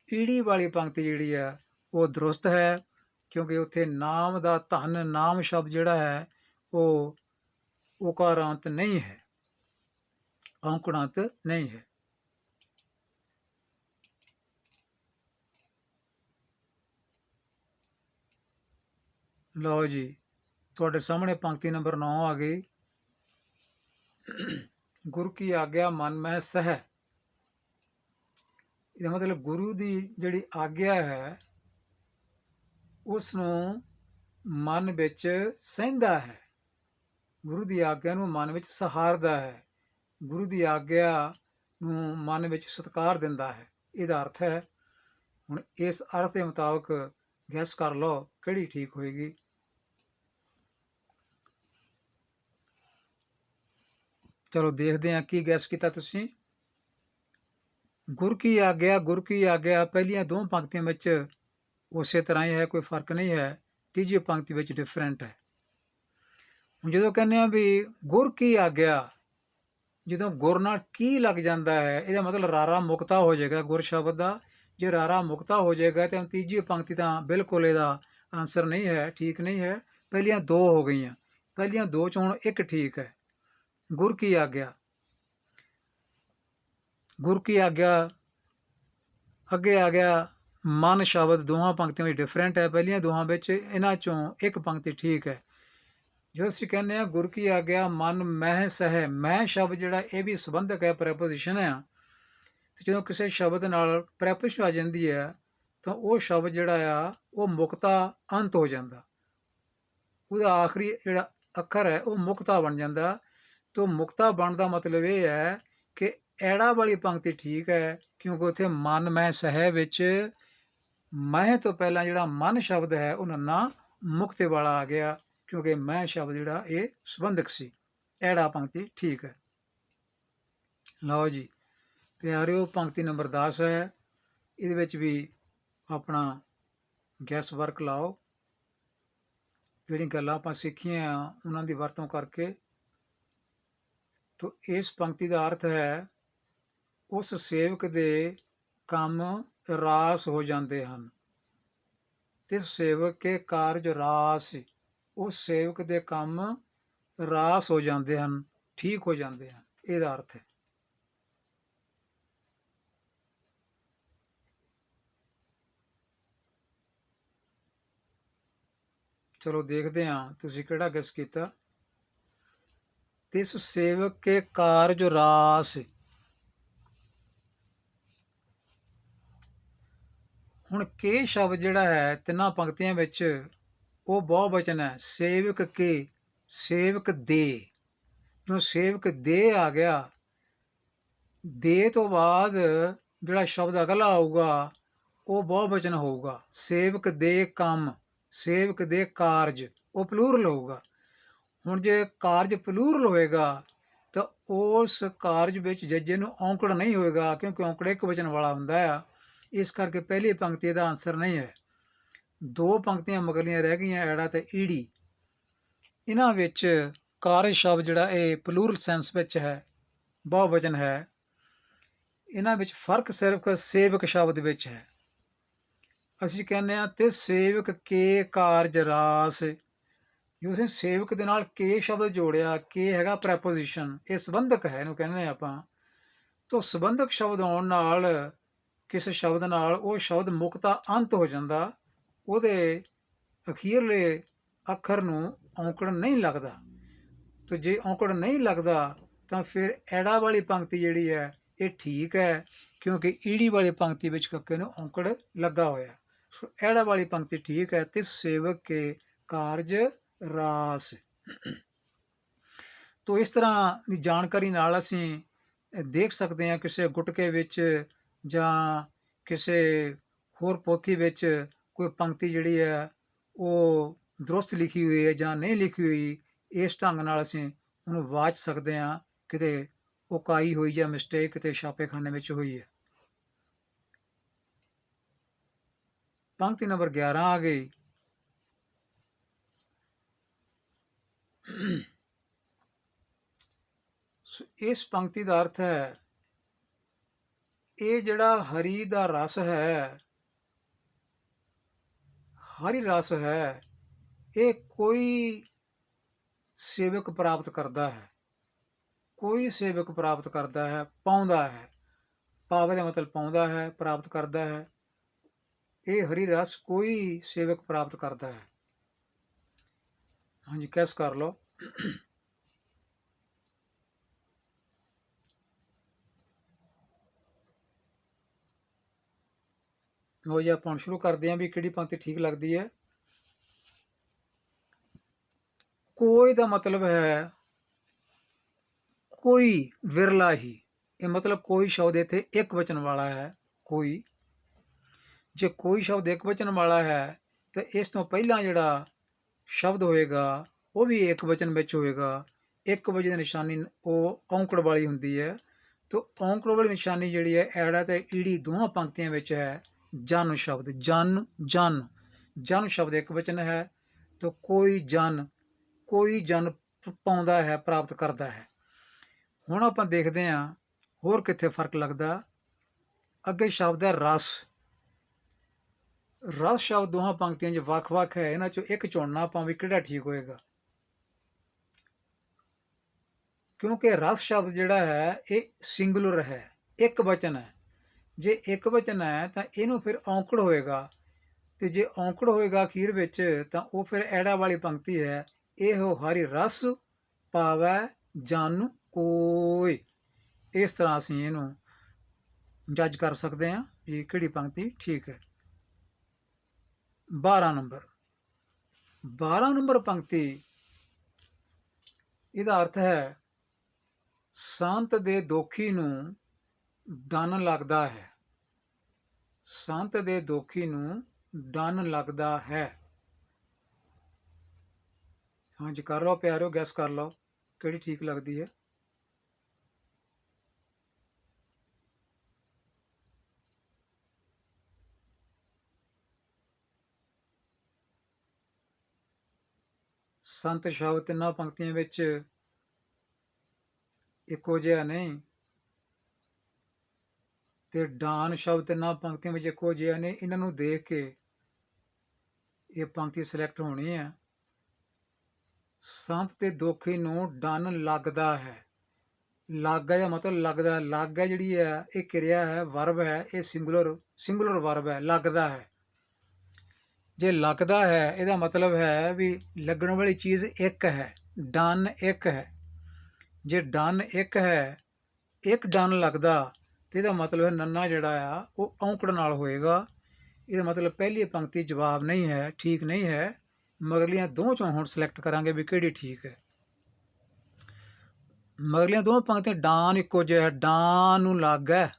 ਈੜੀ ਵਾਲੀ ਪੰਕਤੀ ਜਿਹੜੀ ਆ ਉਹ ਦਰੁਸਤ ਹੈ, ਕਿਉਂਕਿ ਉੱਥੇ ਨਾਮ ਦਾ ਧਨ, ਨਾਮ ਸ਼ਬਦ ਜਿਹੜਾ ਹੈ ਉਹ ਉਕਾਰਾਂਤ ਨਹੀਂ ਹੈ, ਔਂਕੜਾਂਤ ਨਹੀਂ ਹੈ। ਲਓ ਜੀ, ਤੁਹਾਡੇ ਸਾਹਮਣੇ ਪੰਕਤੀ ਨੰਬਰ 9 ਆ ਗਈ। ਗੁਰੂ ਕੀ ਆਗਿਆ ਮਨ ਮਹਿ ਸਹਿ। ਇਹਦਾ ਮਤਲਬ ਗੁਰੂ ਦੀ ਜਿਹੜੀ ਆਗਿਆ ਹੈ ਉਸ ਨੂੰ ਮਨ ਵਿੱਚ ਸਹਿੰਦਾ ਹੈ, ਗੁਰੂ ਦੀ ਆਗਿਆ ਨੂੰ ਮਨ ਵਿੱਚ ਸਹਾਰਦਾ ਹੈ, ਗੁਰੂ ਦੀ ਆਗਿਆ ਨੂੰ ਮਨ ਵਿੱਚ ਸਤਿਕਾਰ ਦਿੰਦਾ ਹੈ। ਇਹਦਾ ਅਰਥ ਹੈ। ਹੁਣ ਇਸ ਅਰਥ ਦੇ ਮੁਤਾਬਕ ਗੈਸ ਕਰ ਲਓ ਕਿਹੜੀ ਠੀਕ ਹੋਏਗੀ। ਚਲੋ ਦੇਖਦੇ ਹਾਂ ਕੀ ਗੈਸ ਕੀਤਾ ਤੁਸੀਂ। ਗੁਰ ਕੀ ਆਗਿਆ, ਗੁਰ ਕੀ ਆਗਿਆ ਪਹਿਲੀਆਂ ਦੋ ਪੰਕਤੀਆਂ ਵਿੱਚ ਉਸੇ ਤਰ੍ਹਾਂ ਹੀ ਹੈ, ਕੋਈ ਫਰਕ ਨਹੀਂ ਹੈ। ਤੀਜੀ ਪੰਕਤੀ ਵਿੱਚ ਡਿਫਰੈਂਟ ਹੈ। ਹੁਣ ਜਦੋਂ ਕਹਿੰਦੇ ਆ ਵੀ ਗੁਰ ਕੀ ਆਗਿਆ, ਜਦੋਂ ਗੁਰ ਨਾਲ ਕੀ ਲੱਗ ਜਾਂਦਾ ਹੈ ਇਹਦਾ ਮਤਲਬ ਰਾਰਾ ਮੁਕਤਾ ਹੋ ਜਾਏਗਾ ਗੁਰ ਸ਼ਬਦ ਦਾ। ਜੇ ਰਾਰਾ ਮੁਕਤਾ ਹੋ ਜਾਏਗਾ ਤਾਂ ਤੀਜੀ ਪੰਕਤੀ ਤਾਂ ਬਿਲਕੁਲ ਇਹਦਾ ਆਨਸਰ ਨਹੀਂ ਹੈ, ਠੀਕ ਨਹੀਂ ਹੈ। ਪਹਿਲੀਆਂ ਦੋ ਹੋ ਗਈਆਂ, ਪਹਿਲੀਆਂ ਦੋ 'ਚ ਹੁਣ ਇੱਕ ਠੀਕ ਹੈ। ਗੁਰ ਕੀ ਆਗਿਆ, ਗੁਰ ਕੀ ਆਗਿਆ ਅੱਗੇ ਆ ਗਿਆ ਮਨ ਸ਼ਬਦ, ਦੋਹਾਂ ਪੰਕਤੀਆਂ ਵਿੱਚ ਡਿਫਰੈਂਟ ਹੈ। ਪਹਿਲੀਆਂ ਦੋਹਾਂ ਵਿੱਚ ਇਹਨਾਂ 'ਚੋਂ ਇੱਕ ਪੰਕਤੀ ਠੀਕ ਹੈ। ਜੋ ਅਸੀਂ ਕਹਿੰਦੇ ਹਾਂ ਗੁਰ ਕੀ ਆਗਿਆ ਮਨ ਮਹਿ ਸਹਿ, ਮਹਿ ਸ਼ਬਦ ਜਿਹੜਾ ਇਹ ਵੀ ਸੰਬੰਧਕ ਹੈ, ਪ੍ਰੈਪੋਜੀਸ਼ਨ ਹੈ। ਤੇ ਜਦੋਂ ਕਿਸੇ ਸ਼ਬਦ ਨਾਲ ਪ੍ਰੈਪੋਜੀਸ਼ਨ ਆ ਜਾਂਦੀ ਹੈ ਤਾਂ ਉਹ ਸ਼ਬਦ ਜਿਹੜਾ ਆ ਉਹ ਮੁਕਤਾ ਅੰਤ ਹੋ ਜਾਂਦਾ, ਉਹਦਾ ਆਖਰੀ ਜਿਹੜਾ ਅੱਖਰ ਹੈ ਉਹ ਮੁਕਤਾ ਬਣ ਜਾਂਦਾ। ਤੋ ਮੁਕਤਾ ਬਣਨ ਦਾ ਮਤਲਬ ਇਹ ਹੈ ਕਿ ਐੜਾ ਵਾਲੀ ਪੰਕਤੀ ਠੀਕ ਹੈ, ਕਿਉਂਕਿ ਉੱਥੇ ਮਨ ਮਹਿ ਸਹਿ ਵਿੱਚ ਮਹਿ ਤੋਂ ਪਹਿਲਾਂ ਜਿਹੜਾ ਮਨ ਸ਼ਬਦ ਹੈ ਉਹ ਨੰਨਾ ਮੁਕਤੇ ਵਾਲਾ ਆ ਗਿਆ, ਕਿਉਂਕਿ ਮਹਿ ਸ਼ਬਦ ਜਿਹੜਾ ਇਹ ਸੰਬੰਧਕ ਸੀ। ਐੜਾ ਪੰਕਤੀ ਠੀਕ ਹੈ। ਲਓ ਜੀ ਪਿਆਰਿਓ, ਪੰਕਤੀ ਨੰਬਰ 10 ਹੈ, ਇਹਦੇ ਵਿੱਚ ਵੀ ਆਪਣਾ ਗੈਸ ਵਰਕ ਲਾਓ। ਜਿਹੜੀਆਂ ਗੱਲਾਂ ਆਪਾਂ ਸਿੱਖੀਆਂ ਉਹਨਾਂ ਦੀ ਵਰਤੋਂ ਕਰਕੇ। ਤੋ ਇਸ ਪੰਕਤੀ ਦਾ ਅਰਥ ਹੈ ਉਸ ਸੇਵਕ ਦੇ ਕੰਮ ਰਾਸ ਹੋ ਜਾਂਦੇ ਹਨ। ਤਿਸ ਸੇਵਕ ਕੇ ਕਾਰਜ ਰਾਸ, ਉਸ ਸੇਵਕ ਦੇ ਕੰਮ ਰਾਸ ਹੋ ਜਾਂਦੇ ਹਨ, ਠੀਕ ਹੋ ਜਾਂਦੇ ਹਨ, ਇਹਦਾ ਅਰਥ ਹੈ। ਚਲੋ ਦੇਖਦੇ ਹਾਂ ਤੁਸੀਂ ਕਿਹੜਾ ਗੈਸ ਕੀਤਾ। ਤਿਸ ਸੇਵਕ ਕੇ ਕਾਰਜ ਰਾਸ। ਹੁਣ ਕੇ ਸ਼ਬਦ ਜਿਹੜਾ ਹੈ ਤਿੰਨਾਂ ਪੰਕਤੀਆਂ ਵਿੱਚ ਉਹ ਬਹੁਵਚਨ ਹੈ। ਸੇਵਕ ਕੇ, ਸੇਵਕ ਦੇ। ਜਦੋਂ ਸੇਵਕ ਦੇ ਆ ਗਿਆ, ਦੇ ਤੋਂ ਬਾਅਦ ਜਿਹੜਾ ਸ਼ਬਦ ਅਗਲਾ ਆਊਗਾ ਉਹ ਬਹੁਵਚਨ ਹੋਊਗਾ। ਸੇਵਕ ਦੇ ਕੰਮ, ਸੇਵਕ ਦੇ ਕਾਰਜ, ਉਹ ਪਲੂਰਲ ਹੋਊਗਾ। ਹੁਣ ਜੇ ਕਾਰਜ ਪਲੂਰਲ ਹੋਏਗਾ ਤਾਂ ਉਸ ਕਾਰਜ ਵਿੱਚ ਜੱਜੇ ਨੂੰ ਔਂਕੜ ਨਹੀਂ ਹੋਏਗਾ, ਕਿਉਂਕਿ ਔਂਕੜ ਇੱਕ ਵਚਨ ਵਾਲਾ ਹੁੰਦਾ ਆ। ਇਸ ਕਰਕੇ ਪਹਿਲੀ ਪੰਕਤੀ ਦਾ ਆਨਸਰ ਨਹੀਂ ਹੈ। ਦੋ ਪੰਕਤੀਆਂ ਮਗਰਲੀਆਂ ਰਹਿ ਗਈਆਂ, ਐੜਾ ਤੇ ਈੜੀ। ਇਹਨਾਂ ਵਿੱਚ ਕਾਰਜ ਸ਼ਬਦ ਜਿਹੜਾ ਇਹ ਪਲੂਰਲ ਸੈਂਸ ਵਿੱਚ ਹੈ, ਬਹੁਵਚਨ ਹੈ। ਇਹਨਾਂ ਵਿੱਚ ਫਰਕ ਸਿਰਫ ਸੇਵਕ ਸ਼ਬਦ ਵਿੱਚ ਹੈ। ਅਸੀਂ ਕਹਿੰਦੇ ਆ ਤੇ ਸੇਵਕ ਕੇ ਕਾਰਜ ਰਾਸ। ਜੇ ਤੁਸੀਂ ਸੇਵਕ ਦੇ ਨਾਲ ਕੇ ਸ਼ਬਦ ਜੋੜਿਆ, ਕੇ ਹੈਗਾ ਪ੍ਰੈਪੋਜੀਸ਼ਨ, ਇਹ ਸੰਬੰਧਕ ਹੈ, ਇਹਨੂੰ ਕਹਿੰਦੇ ਆਪਾਂ। ਤਾਂ ਸੰਬੰਧਕ ਸ਼ਬਦ ਆਉਣ ਨਾਲ ਕਿਸੇ ਸ਼ਬਦ ਨਾਲ ਉਹ ਸ਼ਬਦ ਮੁਕਤਾ ਅੰਤ ਹੋ ਜਾਂਦਾ, ਉਹਦੇ ਅਖੀਰਲੇ ਅੱਖਰ ਨੂੰ ਔਂਕੜ ਨਹੀਂ ਲੱਗਦਾ। ਤੇ ਜੇ ਔਂਕੜ ਨਹੀਂ ਲੱਗਦਾ ਤਾਂ ਫਿਰ ਐੜਾ ਵਾਲੀ ਪੰਕਤੀ ਜਿਹੜੀ ਹੈ ਇਹ ਠੀਕ ਹੈ, ਕਿਉਂਕਿ ਈੜੀ ਵਾਲੀ ਪੰਕਤੀ ਵਿੱਚ ਕੱਕੇ ਨੂੰ ਔਂਕੜ ਲੱਗਾ ਹੋਇਆ। ਸੋ ਐੜਾ ਵਾਲੀ ਪੰਕਤੀ ਠੀਕ ਹੈ। ਤਿਸ ਸੇਵਕ ਕੇ ਕਾਰਜ ਰਾਸ। ਤੋ ਇਸ ਤਰ੍ਹਾਂ ਦੀ ਜਾਣਕਾਰੀ ਨਾਲ ਅਸੀਂ ਦੇਖ ਸਕਦੇ ਹਾਂ ਕਿਸੇ ਗੁਟਕੇ ਵਿੱਚ ਜਾਂ ਕਿਸੇ ਹੋਰ ਪੋਥੀ ਵਿੱਚ ਕੋਈ ਪੰਕਤੀ ਜਿਹੜੀ ਹੈ ਉਹ ਦਰੁਸਤ ਲਿਖੀ ਹੋਈ ਹੈ ਜਾਂ ਨਹੀਂ ਲਿਖੀ ਹੋਈ। ਇਸ ਢੰਗ ਨਾਲ ਅਸੀਂ ਉਹਨੂੰ ਵਾਚ ਸਕਦੇ ਹਾਂ, ਕਿਤੇ ਉਕਾਈ ਹੋਈ ਜਾਂ ਮਿਸਟੇਕ ਕਿਤੇ ਛਾਪੇਖਾਨੇ ਵਿੱਚ ਹੋਈ ਹੈ। ਪੰਕਤੀ ਨੰਬਰ 11 ਆ ਗਈ। ਇਸ ਪੰਕਤੀ ਦਾ ਅਰਥ ਹੈ, ਇਹ ਜਿਹੜਾ ਹਰੀ ਦਾ ਰਸ ਹੈ, ਹਰੀ ਰਸ ਹੈ, ਇਹ ਕੋਈ ਸੇਵਕ ਪ੍ਰਾਪਤ ਕਰਦਾ ਹੈ, ਕੋਈ ਸੇਵਕ ਪ੍ਰਾਪਤ ਕਰਦਾ ਹੈ, ਪਾਉਂਦਾ ਹੈ। ਪਾਵੇ ਦਾ ਮਤਲਬ ਪਾਉਂਦਾ ਹੈ, ਪ੍ਰਾਪਤ ਕਰਦਾ ਹੈ। ਇਹ ਹਰੀ ਰਸ ਕੋਈ ਸੇਵਕ ਪ੍ਰਾਪਤ ਕਰਦਾ ਹੈ। ਹਾਂਜੀ, ਕੈਸ ਕਰ ਲਓ। ਲੋ ਜੀ, ਆਪਾਂ ਹੁਣ ਸ਼ੁਰੂ ਕਰਦੇ ਹਾਂ ਵੀ ਕਿਹੜੀ ਪੰਕਤੀ ਠੀਕ ਲੱਗਦੀ ਹੈ। ਕੋਈ ਦਾ ਮਤਲਬ ਹੈ ਕੋਈ, ਵਿਰਲਾ ਹੀ। ਇਹ ਮਤਲਬ ਕੋਈ ਸ਼ਬਦ ਇੱਥੇ ਇੱਕ ਵਚਨ ਵਾਲਾ ਹੈ, ਕੋਈ। ਜੇ ਕੋਈ ਸ਼ਬਦ ਇੱਕ ਵਚਨ ਵਾਲਾ ਹੈ ਤਾਂ ਇਸ ਤੋਂ ਪਹਿਲਾਂ ਜਿਹੜਾ ਸ਼ਬਦ ਹੋਏਗਾ ਉਹ ਵੀ ਇੱਕ ਵਚਨ ਵਿੱਚ ਹੋਏਗਾ। ਇੱਕ ਵਚਨ ਦੀ ਨਿਸ਼ਾਨੀ ਉਹ ਔਂਕੜ ਵਾਲੀ ਹੁੰਦੀ ਹੈ। ਤਾਂ ਔਂਕੜ ਵਾਲੀ ਨਿਸ਼ਾਨੀ ਜਿਹੜੀ ਹੈ ਐੜਾ ਤੇ ਈੜੀ ਦੋਹਾਂ ਪੰਕਤੀਆਂ ਵਿੱਚ ਹੈ। ਜਨ ਸ਼ਬਦ, ਜਨ, ਜਨ, ਜਨ ਸ਼ਬਦ ਇੱਕ ਵਚਨ ਹੈ। ਤਾਂ ਕੋਈ ਜਨ ਪਾਉਂਦਾ ਹੈ, ਪ੍ਰਾਪਤ ਕਰਦਾ ਹੈ। ਹੁਣ ਆਪਾਂ ਦੇਖਦੇ ਹਾਂ ਹੋਰ ਕਿੱਥੇ ਫਰਕ ਲੱਗਦਾ। ਅੱਗੇ ਸ਼ਬਦ ਹੈ ਰਸ। ਰਸ ਸ਼ਬਦ ਦੋਹਾਂ ਪੰਕਤੀਆਂ 'ਚ ਵੱਖ-ਵੱਖ ਹੈ। ਇਹਨਾਂ 'ਚੋਂ ਇੱਕ ਚੁਣਨਾ ਆਪਾਂ ਵੀ ਕਿਹੜਾ ਠੀਕ ਹੋਏਗਾ, ਕਿਉਂਕਿ ਰਸ ਸ਼ਬਦ ਜਿਹੜਾ ਹੈ ਇਹ ਸਿੰਗੂਲਰ ਹੈ, ਇੱਕ ਵਚਨ ਹੈ। ਜੇ ਇੱਕ ਵਚਨ ਹੈ ਤਾਂ ਇਹਨੂੰ ਫਿਰ ਔਂਕੜ ਹੋਏਗਾ, ਤੇ ਜੇ ਔਂਕੜ ਹੋਏਗਾ ਅਖੀਰ ਵਿੱਚ ਤਾਂ ਉਹ ਫਿਰ ਐੜਾ ਵਾਲੀ ਪੰਕਤੀ ਹੈ। ਇਹੋ ਹਰੀ ਰਸ ਪਾਵੈ ਜਨ ਕੋਈ। ਇਸ ਤਰ੍ਹਾਂ ਅਸੀਂ ਇਹਨੂੰ ਜੱਜ ਕਰ ਸਕਦੇ ਹਾਂ ਵੀ ਕਿਹੜੀ ਪੰਕਤੀ ਠੀਕ ਹੈ। 12 ਨੰਬਰ ਪੰਕਤੀ, ਇਹਦਾ ਅਰਥ ਹੈ ਸੰਤ ਦੇ ਦੋਖੀ ਨੂੰ ਡੰਨ ਲੱਗਦਾ ਹੈ। ਸੰਤ ਦੇ ਦੋਖੀ ਨੂੰ ਡੰਨ ਲੱਗਦਾ ਹੈ। ਹਾਂਜੀ, ਕਰ ਲਓ ਪਿਆਰਿਓ, ਗੈਸ ਕਰ ਲਓ ਕਿਹੜੀ ਠੀਕ ਲੱਗਦੀ ਹੈ। ਸੰਤ ਸ਼ਬਦ ਤਿੰਨਾਂ ਪੰਕਤੀਆਂ ਵਿੱਚ ਇੱਕੋ ਜਿਹਾ ਨਹੀਂ, ਤੇ ਡਾਨ ਸ਼ਬਦ ਤਿੰਨਾਂ ਪੰਕਤੀਆਂ ਵਿੱਚ ਇੱਕੋ ਜਿਹਾ ਨਹੀਂ। ਇਹਨਾਂ ਨੂੰ ਦੇਖ ਕੇ ਇਹ ਪੰਕਤੀ ਸਿਲੈਕਟ ਹੋਣੀ ਹੈ। ਸੰਤ ਦੇ ਦੋਖੀ ਨੂੰ ਡੰਨ ਲੱਗਦਾ ਹੈ। ਲੱਗ ਦਾ ਮਤਲਬ ਲੱਗਦਾ। ਲੱਗ ਹੈ ਜਿਹੜੀ ਹੈ ਇਹ ਕਿਰਿਆ ਹੈ, ਵਰਬ ਹੈ, ਇਹ ਸਿੰਗੂਲਰ ਵਰਬ ਹੈ, ਲੱਗਦਾ ਹੈ। ਜੇ ਲੱਗਦਾ ਹੈ ਇਹਦਾ ਮਤਲਬ ਹੈ ਵੀ ਲੱਗਣ ਵਾਲੀ ਚੀਜ਼ ਇੱਕ ਹੈ, ਡੰਨ ਇੱਕ ਹੈ। ਜੇ ਡੰਨ ਇੱਕ ਹੈ, ਇੱਕ ਡੰਨ ਲੱਗਦਾ, ਤੇ ਇਹਦਾ ਮਤਲਬ ਹੈ ਨੰਨਾ ਜਿਹੜਾ ਆ ਉਹ ਔਂਕੜ ਨਾਲ ਹੋਏਗਾ। ਇਹਦਾ ਮਤਲਬ ਪਹਿਲੀ ਪੰਕਤੀ ਜਵਾਬ ਨਹੀਂ ਹੈ, ਠੀਕ ਨਹੀਂ ਹੈ। ਮਗਰਲੀਆਂ ਦੋ ਚੋਂ ਹੁਣ ਸਿਲੈਕਟ ਕਰਾਂਗੇ ਵੀ ਕਿਹੜੀ ਠੀਕ ਹੈ। ਮਗਰਲੀਆਂ ਦੋਵਾਂ ਪੰਕਤੀਆਂ ਡਾਨ ਇੱਕੋ ਜਿਹਾ ਹੈ। ਡਾਨ ਨੂੰ ਲੱਗ ਹੈ,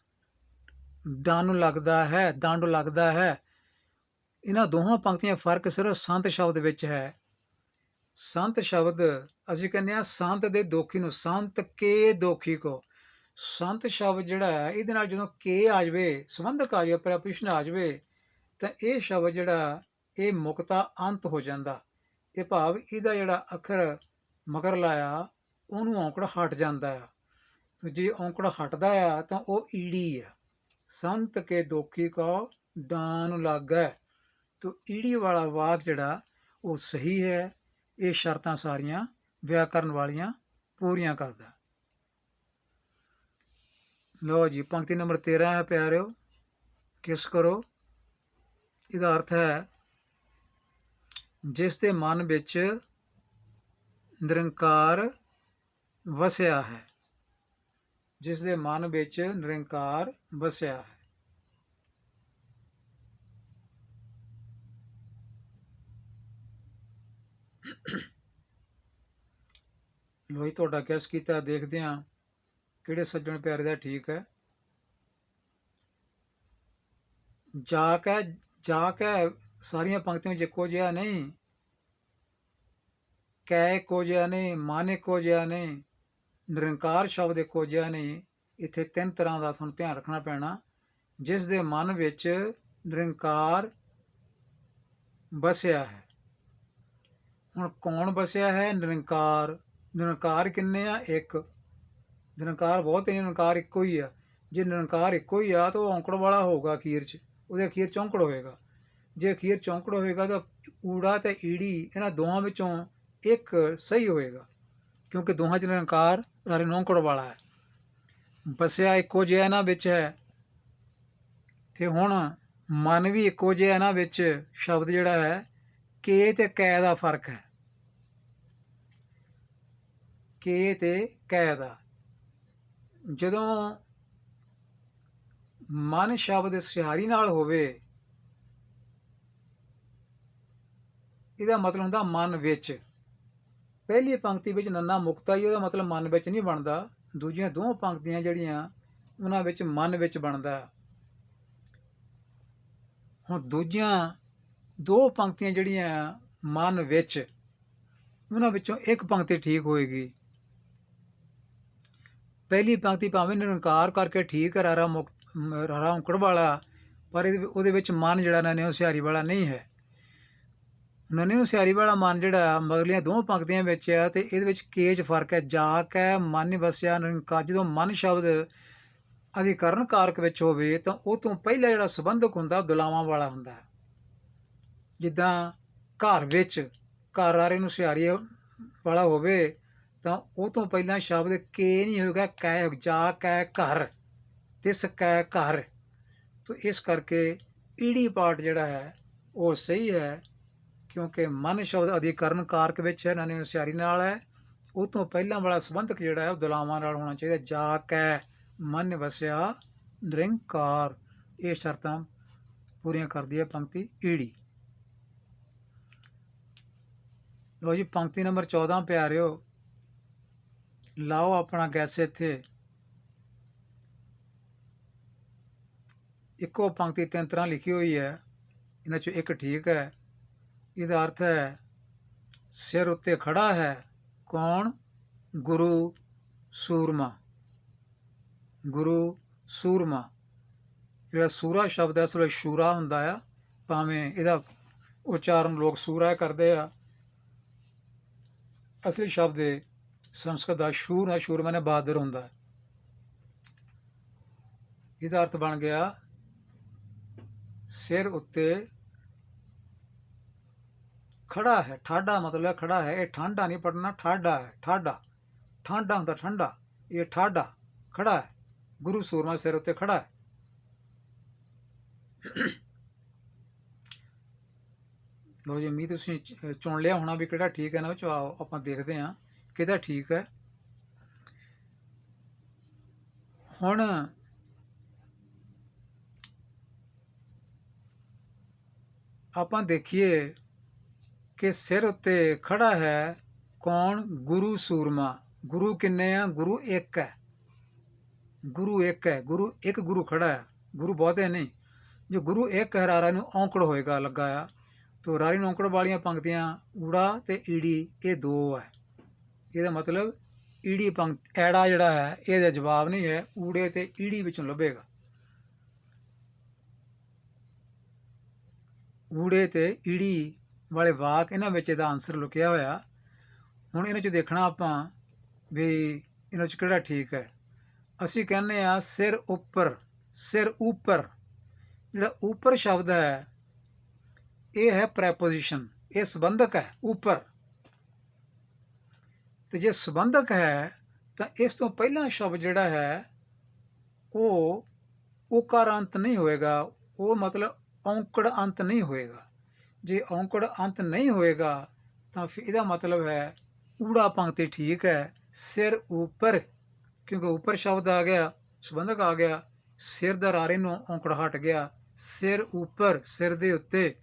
ਡਾਨ ਨੂੰ ਲੱਗਦਾ ਹੈ, ਦੰਡ ਲੱਗਦਾ ਹੈ। ਇਹਨਾਂ ਦੋਹਾਂ ਪੰਕਤੀਆਂ ਫਰਕ ਸਿਰਫ ਸੰਤ ਸ਼ਬਦ ਵਿੱਚ ਹੈ। ਸੰਤ ਸ਼ਬਦ ਅਸੀਂ ਕਹਿੰਦੇ ਹਾਂ ਸੰਤ ਦੇ ਦੋਖੀ ਨੂੰ, ਸੰਤ ਕੇ ਦੋਖੀ ਕੋ। ਸੰਤ ਸ਼ਬਦ ਜਿਹੜਾ ਹੈ ਇਹਦੇ ਨਾਲ ਜਦੋਂ ਕੇ ਆ ਜਾਵੇ, ਸੰਬੰਧਕ ਆ ਜਾਵੇ, ਪ੍ਰੈਪੋਜੀਸ਼ਨ ਆ ਜਾਵੇ, ਤਾਂ ਇਹ ਸ਼ਬਦ ਜਿਹੜਾ ਇਹ ਮੁਕਤਾ ਅੰਤ ਹੋ ਜਾਂਦਾ। ਇਹ ਭਾਵ ਇਹਦਾ ਜਿਹੜਾ ਅੱਖਰ ਮਗਰ ਲਾਇਆ ਉਹਨੂੰ ਔਂਕੜ ਹਟ ਜਾਂਦਾ ਆ। ਜੇ ਔਂਕੜ ਹਟਦਾ ਆ ਤਾਂ ਉਹ ਈੜੀ ਆ। ਸੰਤ ਕੇ ਦੋਖੀ ਕੋ ਡਾਨ ਲੱਗੈ। तो ईड़ी वाला वाक जिहड़ा वो सही है। ये शर्तां सारियां व्याकरण वालियां पूरियां करदा। लो जी, पंक्ति नंबर 13 है प्यारिओ, किस करो। ਇਹਦਾ अर्थ है जिस दे मन विच निरंकार वसिया है। जिस दे मन विच निरंकार वसिया है। लो जी, तुहाडा गैस कीता, देखदे हां किहड़े सज्जण प्यारे दा ठीक है। जाक है सारियां पंक्तियां विच इक्को जिहा नहीं, कै इक्को जिहा नहीं, मन इक्को जिहा नहीं, निरंकार शब्द इक्को जिहा नहीं। इत्थे 3 तरह का तुहानूं ध्यान रखना पैना। जिस दे मन विच निरंकार बसिया है। हुण कौन बसिया है? निरंकार। निरंकार किन्ने आ? एक। निरंकार बहुत ही, निरंकार इक्को ही आ। जे निरंकार इक्को ही आ तो औंकड़ वाला होगा अखीर च, ਉਹਦੇ ਅਖੀਰ ਚੌਂਕੜ ਹੋਏਗਾ। ਜੇ ਅਖੀਰ ਚੌਂਕੜ ਹੋਏਗਾ ਤਾਂ ਊੜਾ ਤੇ ਈੜੀ ਇਹਨਾਂ ਦੋਵਾਂ ਵਿੱਚੋਂ ਇੱਕ ਸਹੀ ਹੋਏਗਾ, ਕਿਉਂਕਿ ਦੋਹਾਂ 'ਚ ਨਿਰੰਕਾਰ ਰਾਰੇ ਨੂੰ ਔਂਕੜ ਵਾਲਾ ਹੈ। ਬਸਿਆ ਇੱਕੋ ਜਿਹਾ ਇਹਨਾਂ ਵਿੱਚ ਹੈ। ਤੇ ਹੁਣ ਮਨ ਵੀ ਇੱਕੋ ਜਿਹਾ ਇਹਨਾਂ ਵਿੱਚ। ਸ਼ਬਦ ਜਿਹੜਾ ਹੈ ਕੇ ਤੇ ਕੈ ਦਾ ਫਰਕ ਹੈ। ਕੇ ਤੇ ਕੈ ਦਾ। ਜਦੋਂ ਮਨ ਸ਼ਬਦ ਸਿਹਾਰੀ ਨਾਲ ਹੋਵੇ, ਇਹਦਾ ਮਤਲਬ ਹੁੰਦਾ ਮਨ ਵਿੱਚ। ਪਹਿਲੀ ਪੰਕਤੀ ਵਿੱਚ ਨੰਨਾ ਮੁਕਤਾ ਹੀ, ਉਹਦਾ ਮਤਲਬ ਮਨ ਵਿੱਚ ਨਹੀਂ ਬਣਦਾ। ਦੂਜੀਆਂ ਦੋ ਪੰਕਤੀਆਂ ਜਿਹੜੀਆਂ ਉਹਨਾਂ ਵਿੱਚ ਮਨ ਵਿੱਚ ਬਣਦਾ। ਹੁਣ ਦੂਜੀਆਂ ਦੋ ਪੰਕਤੀਆਂ ਜਿਹੜੀਆਂ ਮਨ ਵਿੱਚ, ਉਹਨਾਂ ਵਿੱਚੋਂ ਇੱਕ ਪੰਕਤੀ ਠੀਕ ਹੋਏਗੀ। ਪਹਿਲੀ ਪੰਕਤੀ ਭਾਵੇਂ ਨਿਰੰਕਾਰ ਕਰਕੇ ਠੀਕ ਹੈ, ਰਾਰਾ ਔਂਕੜ ਵਾਲਾ, ਪਰ ਉਹਦੇ ਵਿੱਚ ਮਨ ਜਿਹੜਾ ਨੰਨੇ ਸਿਹਾਰੀ ਵਾਲਾ ਨਹੀਂ ਹੈ। ਨੰਨੇ ਸਿਹਾਰੀ ਵਾਲਾ ਮਨ ਜਿਹੜਾ ਮਗਲੀਆਂ ਦੋ ਪੰਕਤੀਆਂ ਵਿੱਚ ਆ, ਤੇ ਇਹਦੇ ਵਿੱਚ ਕੇ 'ਚ ਫਰਕ ਹੈ। ਜਾਕ ਹੈ ਮਨ ਵਸਿਆ ਨਿਰੰਕਾਰ। ਜਦੋਂ ਮਨ ਸ਼ਬਦ ਅਧਿਕਰਨ ਕਾਰਕ ਵਿੱਚ ਹੋਵੇ ਤਾਂ ਉਹ ਤੋਂ ਪਹਿਲਾਂ ਜਿਹੜਾ ਸੰਬੰਧਕ ਹੁੰਦਾ ਦੁਲਾਵਾਂ ਵਾਲਾ ਹੁੰਦਾ। ਜਿੱਦਾਂ ਘਰ ਵਿੱਚ, ਘਰ ਰਾਰੇ ਨੂੰ ਸਿਹਾਰੀ ਵਾਲਾ ਹੋਵੇ ਤਾਂ ਉਹ ਤੋਂ ਪਹਿਲਾਂ ਸ਼ਬਦ ਕੇ ਨਹੀਂ ਹੋਏਗਾ, ਕੈ। ਜਾ ਕੈ ਘਰ, ਤਿਸ ਕੈ ਘਰ। ਤੋ ਇਸ ਕਰਕੇ ਈੜੀ ਪਾਠ ਜਿਹੜਾ ਹੈ ਉਹ ਸਹੀ ਹੈ, ਕਿਉਂਕਿ ਮਨ ਸ਼ਬਦ ਅਧਿਕਰਨ ਕਾਰਕ ਵਿੱਚ ਹੈ, ਨਾਨੇ ਸਿਹਾਰੀ ਨਾਲ ਹੈ। ਉਹ ਤੋਂ ਪਹਿਲਾਂ ਵਾਲਾ ਸੰਬੰਧਕ ਜਿਹੜਾ ਹੈ ਉਹ ਦੁਲਾਵਾਂ ਨਾਲ ਹੋਣਾ ਚਾਹੀਦਾ। ਜਾ ਕੈ ਮਨ ਵਸਿਆ ਨਿਰੰਕਾਰ। ਇਹ ਸ਼ਰਤਾਂ ਪੂਰੀਆਂ ਕਰਦੀ ਹੈ ਪੰਕਤੀ ਈੜੀ। ਲਓ ਜੀ, ਪੰਕਤੀ ਨੰਬਰ 14 ਪਿਆਰਿਓ, ਲਾਓ ਆਪਣਾ ਗੈਸ। ਇੱਥੇ ਇੱਕੋ ਪੰਕਤੀ 3 ਤਰ੍ਹਾਂ ਲਿਖੀ ਹੋਈ ਹੈ, ਇਹਨਾਂ 'ਚੋਂ ਇੱਕ ਠੀਕ ਹੈ। ਇਹਦਾ ਅਰਥ ਹੈ ਸਿਰ ਉੱਤੇ ਖੜਾ ਹੈ ਕੌਣ? ਗੁਰੂ ਸੂਰਮਾ। ਗੁਰੂ ਸੂਰਮਾ। ਜਿਹੜਾ ਸੂਰਾ ਸ਼ਬਦ ਹੈ ਅਸਲ ਵਿੱਚ ਸ਼ੂਰਾ ਹੁੰਦਾ ਆ, ਭਾਵੇਂ ਇਹਦਾ ਉਚਾਰਨ ਲੋਕ ਸੂਰਾ ਕਰਦੇ ਆ। ਅਸਲੀ ਸ਼ਬਦ ਸੰਸਕ੍ਰਿਤ ਦਾ ਸ਼ੂਰ ਹੈ, ਸ਼ੂਰ ਮਾਨੇ ਬਹਾਦਰ ਹੁੰਦਾ। ਇਹਦਾ ਅਰਥ ਬਣ ਗਿਆ ਸਿਰ ਉੱਤੇ ਖੜਾ ਹੈ। ਠਾਡਾ ਮਤਲਬ ਖੜਾ ਹੈ। ਇਹ ਠਾਂਡਾ ਨਹੀਂ ਪੜਨਾ, ਠਾਡਾ ਹੈ। ਠਾਡਾ, ਠਾਂਡਾ ਹੁੰਦਾ ਠੰਡਾ, ਇਹ ਠਾਡਾ ਖੜਾ ਹੈ। ਗੁਰੂ ਸੂਰਮਾ ਸਿਰ ਉੱਤੇ ਖੜਾ ਹੈ। ਲਓ ਜੀ, ਉਮੀਦ ਤੁਸੀਂ ਚੁਣ ਲਿਆ ਹੋਣਾ ਵੀ ਕਿਹੜਾ ਠੀਕ ਹੈ ਨਾ। ਵਿੱਚ ਆਓ ਆਪਾਂ ਦੇਖਦੇ ਹਾਂ ਕਿਹਦਾ ਠੀਕ ਹੈ। ਹੁਣ ਆਪਾਂ ਦੇਖੀਏ ਕਿ ਸਿਰ ਉੱਤੇ ਖੜਾ ਹੈ ਕੌਣ? ਗੁਰੂ ਸੂਰਮਾ। ਗੁਰੂ ਕਿੰਨੇ ਆ? ਗੁਰੂ ਇੱਕ ਹੈ। ਗੁਰੂ ਇੱਕ ਹੈ। ਗੁਰੂ ਇੱਕ ਗੁਰੂ ਖੜਾ ਹੈ, ਗੁਰੂ ਬਹੁਤੇ ਨਹੀਂ। ਜੋ ਗੁਰੂ ਇੱਕ ਹੈ, ਰਾਰਾ ਨੂੰ ਔਂਕੜ ਹੋਏਗਾ ਲੱਗਾ ਆ। ਤੋ ਰਾਰੀ ਨੂੰ ਔਂਕੜ ਵਾਲੀਆਂ ਪੰਕਤੀਆਂ ਊੜਾ ਤੇ ਈੜੀ, ਇਹ ਦੋ ਹੈ। ਇਹਦਾ ਮਤਲਬ ਈੜੀ ਪੰਕਤੀ ਐੜਾ ਜਿਹੜਾ ਹੈ ਇਹਦਾ ਜਵਾਬ ਨਹੀਂ ਹੈ, ਊੜੇ ਤੇ ਈੜੀ ਵਿੱਚੋਂ ਲੱਭੇਗਾ। ਊੜੇ ਤੇ ਈੜੀ ਵਾਲੇ ਵਾਕ, ਇਹਨਾਂ ਵਿੱਚ ਇਹਦਾ ਆਨਸਰ ਲੁਕਿਆ ਹੋਇਆ। ਹੁਣ ਇਹਨਾਂ 'ਚ ਦੇਖਣਾ ਆਪਾਂ ਵੀ ਇਹਨਾਂ 'ਚ ਕਿਹੜਾ ਠੀਕ ਹੈ। ਅਸੀਂ ਕਹਿੰਦੇ ਹਾਂ ਸਿਰ ਉੱਪਰ, ਸਿਰ ਉੱਪਰ। ਜਿਹੜਾ ਉੱਪਰ ਸ਼ਬਦ ਹੈ ਇਹ ਹੈ ਪ੍ਰੈਪੋਜੀਸ਼ਨ, ਇਹ ਸੰਬੰਧਕ ਹੈ ਉੱਪਰ। ਤੇ ਜੇ ਸੰਬੰਧਕ ਹੈ ਤਾਂ ਇਸ ਤੋਂ ਪਹਿਲਾਂ ਸ਼ਬਦ ਜਿਹੜਾ ਹੈ ਉਹ ਓਕਾਰ ਅੰਤ ਨਹੀਂ ਹੋਏਗਾ, ਉਹ ਮਤਲਬ ਔਂਕੜ ਅੰਤ ਨਹੀਂ ਹੋਏਗਾ। ਜੇ ਔਂਕੜ ਅੰਤ ਨਹੀਂ ਹੋਏਗਾ ਤਾਂ ਫਿਰ ਇਹਦਾ ਮਤਲਬ ਹੈ ਊੜਾ ਪੰਕਤੀ ਠੀਕ ਹੈ, ਸਿਰ ਉੱਪਰ, ਕਿਉਂਕਿ ਉੱਪਰ ਸ਼ਬਦ ਆ ਗਿਆ, ਸੰਬੰਧਕ ਆ ਗਿਆ, ਸਿਰ ਦਾ ਰਾਰੇ ਨੂੰ ਔਂਕੜ ਹਟ ਗਿਆ, ਸਿਰ ਉੱਪਰ, ਸਿਰ ਦੇ ਉੱਤੇ।